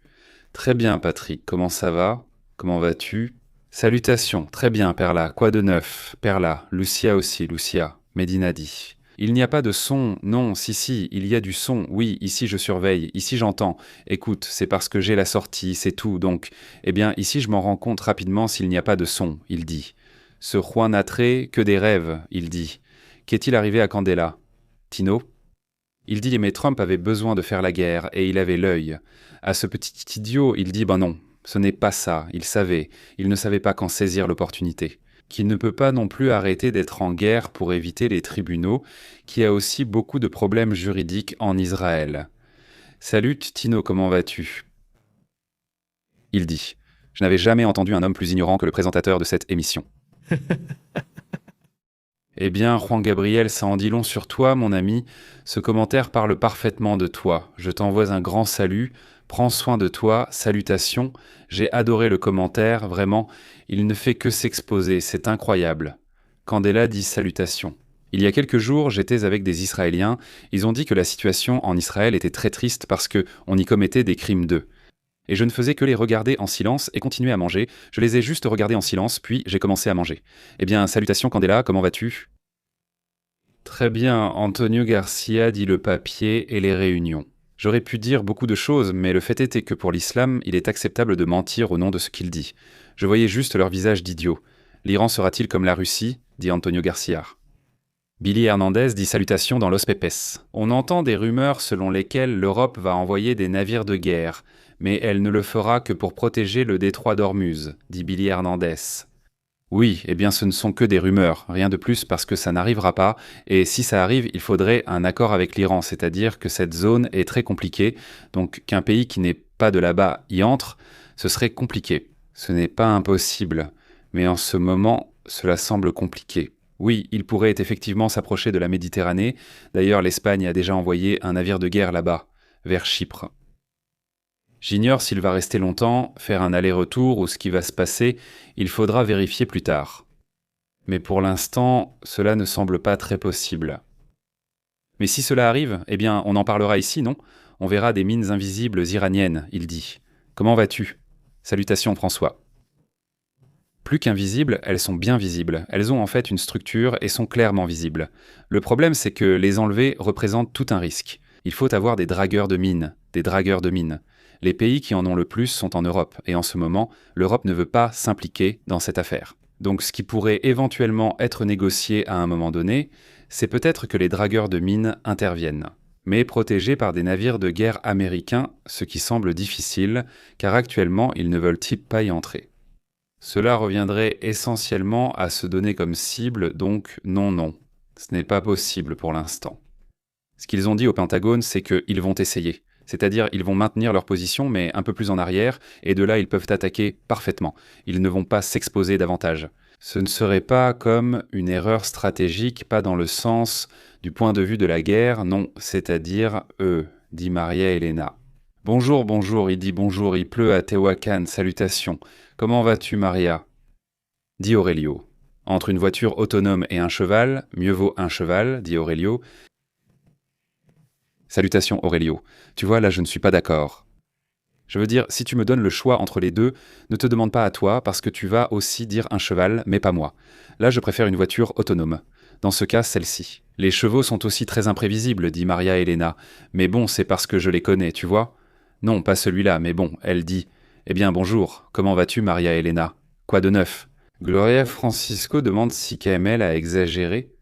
Très bien, Patrick, comment ça va? Comment vas-tu? Salutations, très bien, Perla, quoi de neuf? Perla, Lucia aussi, Lucia, Medina dit. Il n'y a pas de son, non, si, il y a du son, oui, ici je surveille, ici j'entends. Écoute, c'est parce que j'ai la sortie, c'est tout, donc, eh bien, ici je m'en rends compte rapidement s'il n'y a pas de son, il dit. Ce Juan Atré, que des rêves, il dit. Qu'est-il arrivé à Candela? Tino? Il dit mais Trump avait besoin de faire la guerre et il avait l'œil. À ce petit idiot, il dit ben non, ce n'est pas ça, il ne savait pas quand saisir l'opportunité. Qu'il ne peut pas non plus arrêter d'être en guerre pour éviter les tribunaux, qui a aussi beaucoup de problèmes juridiques en Israël. Salut Tino, comment vas-tu? Il dit, je n'avais jamais entendu un homme plus ignorant que le présentateur de cette émission. Eh bien, Juan Gabriel, ça en dit long sur toi, mon ami. Ce commentaire parle parfaitement de toi. Je t'envoie un grand salut. Prends soin de toi. Salutations. J'ai adoré le commentaire, vraiment. Il ne fait que s'exposer, c'est incroyable. Candela dit salutations. Il y a quelques jours, j'étais avec des Israéliens. Ils ont dit que la situation en Israël était très triste parce qu'on y commettait des crimes d'eux. Et je ne faisais que les regarder en silence et continuer à manger. Je les ai juste regardés en silence, puis j'ai commencé à manger. Eh bien, salutations Candela, comment vas-tu? Très bien, Antonio Garcia dit le papier et les réunions. J'aurais pu dire beaucoup de choses, mais le fait était que pour l'islam, il est acceptable de mentir au nom de ce qu'il dit. Je voyais juste leur visage d'idiots. L'Iran sera-t-il comme la Russie? Dit Antonio Garcia. Billy Hernandez dit salutations dans Los Pepes. On entend des rumeurs selon lesquelles l'Europe va envoyer des navires de guerre, mais elle ne le fera que pour protéger le détroit d'Ormuz, dit Billy Hernandez. Oui, eh bien ce ne sont que des rumeurs, rien de plus parce que ça n'arrivera pas, et si ça arrive, il faudrait un accord avec l'Iran, c'est-à-dire que cette zone est très compliquée, donc qu'un pays qui n'est pas de là-bas y entre, ce serait compliqué. Ce n'est pas impossible, mais en ce moment, cela semble compliqué. Oui, il pourrait effectivement s'approcher de la Méditerranée, d'ailleurs l'Espagne a déjà envoyé un navire de guerre là-bas, vers Chypre. J'ignore s'il va rester longtemps, faire un aller-retour ou ce qui va se passer, il faudra vérifier plus tard. Mais pour l'instant, cela ne semble pas très possible. Mais si cela arrive, eh bien, on en parlera ici, non? On verra des mines invisibles iraniennes, il dit. Comment vas-tu? Salutations, François. Plus qu'invisibles, elles sont bien visibles. Elles ont en fait une structure et sont clairement visibles. Le problème, c'est que les enlever représente tout un risque. Il faut avoir des dragueurs de mines, des dragueurs de mines. Les pays qui en ont le plus sont en Europe, et en ce moment, l'Europe ne veut pas s'impliquer dans cette affaire. Donc ce qui pourrait éventuellement être négocié à un moment donné, c'est peut-être que les dragueurs de mines interviennent, mais protégés par des navires de guerre américains, ce qui semble difficile, car actuellement ils ne veulent pas y entrer. Cela reviendrait essentiellement à se donner comme cible, donc non, ce n'est pas possible pour l'instant. Ce qu'ils ont dit au Pentagone, c'est qu'ils vont essayer. C'est-à-dire, ils vont maintenir leur position, mais un peu plus en arrière, et de là, ils peuvent attaquer parfaitement. Ils ne vont pas s'exposer davantage. Ce ne serait pas comme une erreur stratégique, pas dans le sens du point de vue de la guerre, non, c'est-à-dire eux, dit Maria Elena. Bonjour, il dit bonjour, il pleut à Tehuacan, salutations. Comment vas-tu, Maria? Dit Aurelio. Entre une voiture autonome et un cheval, mieux vaut un cheval, dit Aurelio. Salutations, Aurelio. Tu vois, là, je ne suis pas d'accord. Je veux dire, si tu me donnes le choix entre les deux, ne te demande pas à toi, parce que tu vas aussi dire un cheval, mais pas moi. Là, je préfère une voiture autonome. Dans ce cas, celle-ci. Les chevaux sont aussi très imprévisibles, dit Maria Elena. Mais bon, c'est parce que je les connais, tu vois? Non, pas celui-là, mais bon, elle dit. Eh bien, bonjour. Comment vas-tu, Maria Elena? Quoi de neuf? Gloria Francisco demande si KML a exagéré.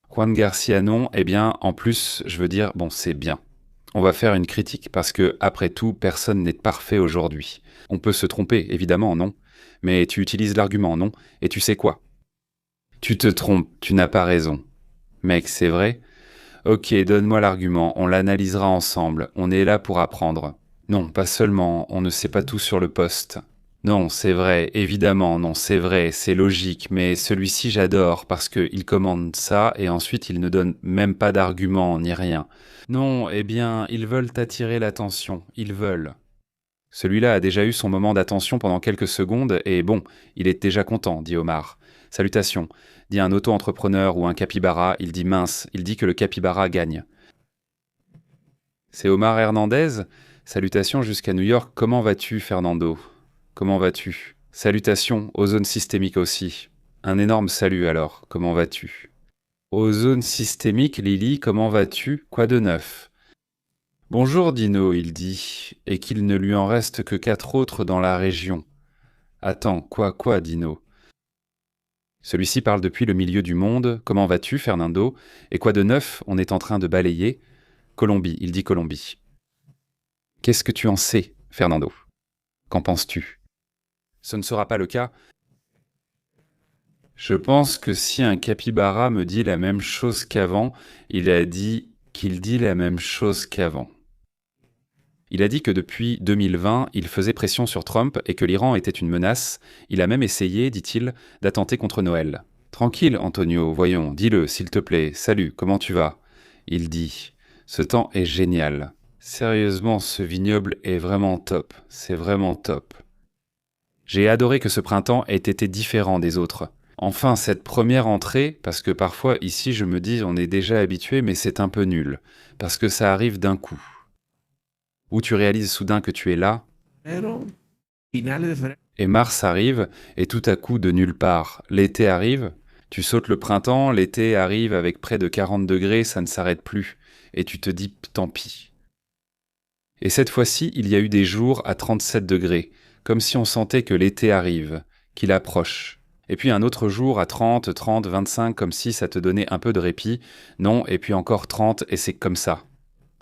Juan Garcia non, eh bien, en plus, je veux dire, bon, c'est bien. On va faire une critique parce que, après tout, personne n'est parfait aujourd'hui. On peut se tromper, évidemment, non? Mais tu utilises l'argument, non? Et tu sais quoi? Tu te trompes, tu n'as pas raison. Mec, c'est vrai? Ok, donne-moi l'argument, on l'analysera ensemble, on est là pour apprendre. Non, pas seulement, on ne sait pas tout sur le poste. Non, c'est vrai, évidemment, non, c'est vrai, c'est logique, mais celui-ci j'adore parce qu'il commande ça et ensuite il ne donne même pas d'argument ni rien. Non, eh bien, ils veulent attirer l'attention, ils veulent. Celui-là a déjà eu son moment d'attention pendant quelques secondes et bon, il est déjà content, dit Omar. Salutations, dit un auto-entrepreneur ou un capybara, il dit mince, il dit que le capybara gagne. C'est Omar Hernandez? Salutations jusqu'à New York, comment vas-tu, Fernando? Comment vas-tu? Salutations, Ozone Systémique aussi. Un énorme salut alors, comment vas-tu? Ozone Systémique, Lily, comment vas-tu? Quoi de neuf? Bonjour Dino, il dit, et qu'il ne lui en reste que 4 autres dans la région. Attends, quoi, Dino? Celui-ci parle depuis le milieu du monde. Comment vas-tu, Fernando? Et quoi de neuf? On est en train de balayer. Colombie, il dit Colombie. Qu'est-ce que tu en sais, Fernando? Qu'en penses-tu? Ce ne sera pas le cas. Je pense que si un capybara me dit la même chose qu'avant, il a dit qu'il dit la même chose qu'avant. Il a dit que depuis 2020, il faisait pression sur Trump et que l'Iran était une menace. Il a même essayé, dit-il, d'attenter contre Noël. Tranquille, Antonio, voyons, dis-le, s'il te plaît. Salut, comment tu vas? Il dit. Ce temps est génial. Sérieusement, ce vignoble est vraiment top. C'est vraiment top. J'ai adoré que ce printemps ait été différent des autres. Enfin, cette première entrée, parce que parfois ici je me dis on est déjà habitué mais c'est un peu nul, parce que ça arrive d'un coup. Où tu réalises soudain que tu es là, et mars arrive, et tout à coup de nulle part, l'été arrive, tu sautes le printemps, l'été arrive avec près de 40 degrés, ça ne s'arrête plus, et tu te dis tant pis. Et cette fois-ci, il y a eu des jours à 37 degrés, comme si on sentait que l'été arrive, qu'il approche. Et puis un autre jour à 30, 25, comme si ça te donnait un peu de répit. Non, et puis encore 30, et c'est comme ça.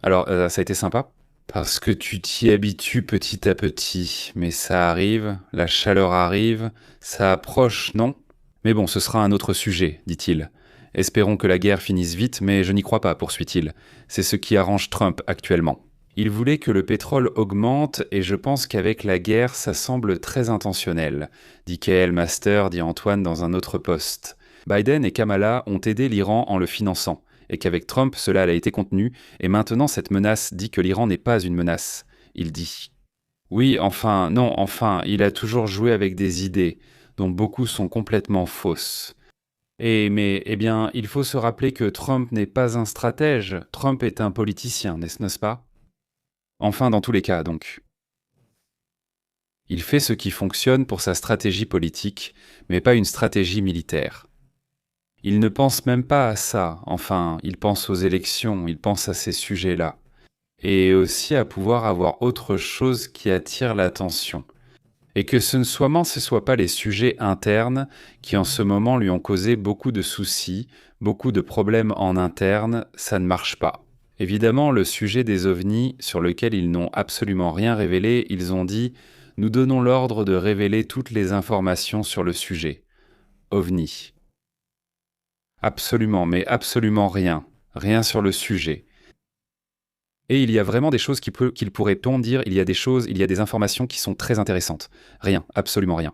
Alors, ça a été sympa? Parce que tu t'y habitues petit à petit. Mais ça arrive, la chaleur arrive, ça approche, non? Mais bon, ce sera un autre sujet, dit-il. Espérons que la guerre finisse vite, mais je n'y crois pas, poursuit-il. C'est ce qui arrange Trump actuellement. Il voulait que le pétrole augmente et je pense qu'avec la guerre, ça semble très intentionnel, dit K.L. Master, dit Antoine dans un autre poste. Biden et Kamala ont aidé l'Iran en le finançant, et qu'avec Trump, cela a été contenu, et maintenant cette menace dit que l'Iran n'est pas une menace. Il dit. Oui, enfin, il a toujours joué avec des idées, dont beaucoup sont complètement fausses. Mais, eh bien, il faut se rappeler que Trump n'est pas un stratège, Trump est un politicien, n'est-ce pas? Enfin, dans tous les cas, donc. Il fait ce qui fonctionne pour sa stratégie politique, mais pas une stratégie militaire. Il ne pense même pas à ça, enfin, il pense aux élections, il pense à ces sujets-là. Et aussi à pouvoir avoir autre chose qui attire l'attention. Et que ce ne soit pas les sujets internes qui en ce moment lui ont causé beaucoup de soucis, beaucoup de problèmes en interne, ça ne marche pas. Évidemment, le sujet des ovnis, sur lequel ils n'ont absolument rien révélé, ils ont dit « Nous donnons l'ordre de révéler toutes les informations sur le sujet. OVNI. » Absolument, mais absolument rien. Rien sur le sujet. Et il y a vraiment des choses qu'il pourrait-on dire, il y a des informations qui sont très intéressantes. Rien, absolument rien.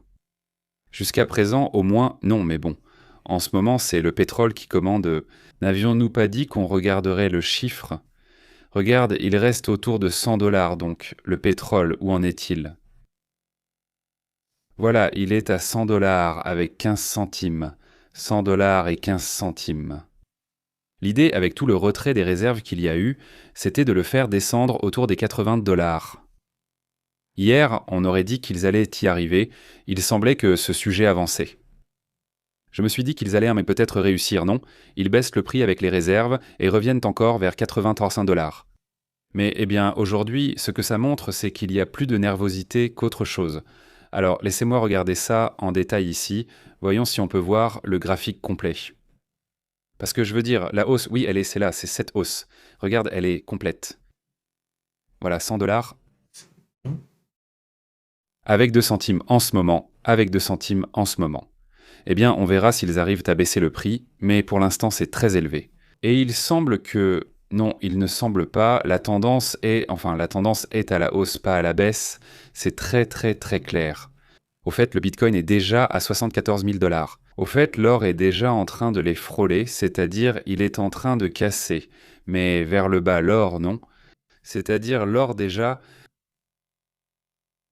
Jusqu'à présent, au moins, non, mais bon. En ce moment, c'est le pétrole qui commande. N'avions-nous pas dit qu'on regarderait le chiffre? Regarde, il reste autour de 100 $, donc, le pétrole, où en est-il? Voilà, il est à 100 $ avec 15 centimes. 100 $ et 15 centimes. L'idée, avec tout le retrait des réserves qu'il y a eu, c'était de le faire descendre autour des 80 $. Hier, on aurait dit qu'ils allaient y arriver, il semblait que ce sujet avançait. Je me suis dit qu'ils allaient mais peut-être réussir, non? Ils baissent le prix avec les réserves et reviennent encore vers 80-35 $. Mais eh bien, aujourd'hui, ce que ça montre, c'est qu'il y a plus de nervosité qu'autre chose. Alors, laissez-moi regarder ça en détail ici, voyons si on peut voir le graphique complet. Parce que je veux dire, la hausse, oui, c'est là, c'est cette hausse. Regarde, elle est complète. Voilà, 100 $. Avec 2 centimes en ce moment, avec 2 centimes en ce moment. Eh bien, on verra s'ils arrivent à baisser le prix, mais pour l'instant, c'est très élevé. Et il semble que... Non, il ne semble pas. La tendance est à la hausse, pas à la baisse. C'est très très très clair. Au fait, le Bitcoin est déjà à 74 000 $. Au fait, l'or est déjà en train de les frôler, c'est-à-dire il est en train de casser. Mais vers le bas, l'or, non. C'est-à-dire l'or déjà...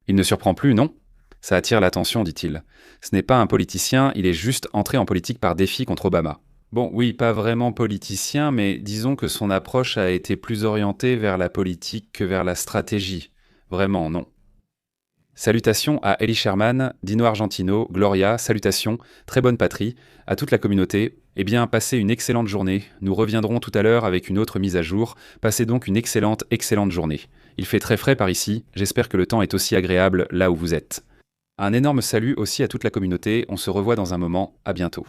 Il ne surprend plus, non? Ça attire l'attention, dit-il. Ce n'est pas un politicien, il est juste entré en politique par défi contre Obama. Bon, oui, pas vraiment politicien, mais disons que son approche a été plus orientée vers la politique que vers la stratégie. Vraiment, non. Salutations à Ellie Sherman, Dino Argentino, Gloria, salutations, très bonne patrie, à toute la communauté. Eh bien, passez une excellente journée. Nous reviendrons tout à l'heure avec une autre mise à jour. Passez donc une excellente journée. Il fait très frais par ici, j'espère que le temps est aussi agréable là où vous êtes. Un énorme salut aussi à toute la communauté, on se revoit dans un moment, à bientôt.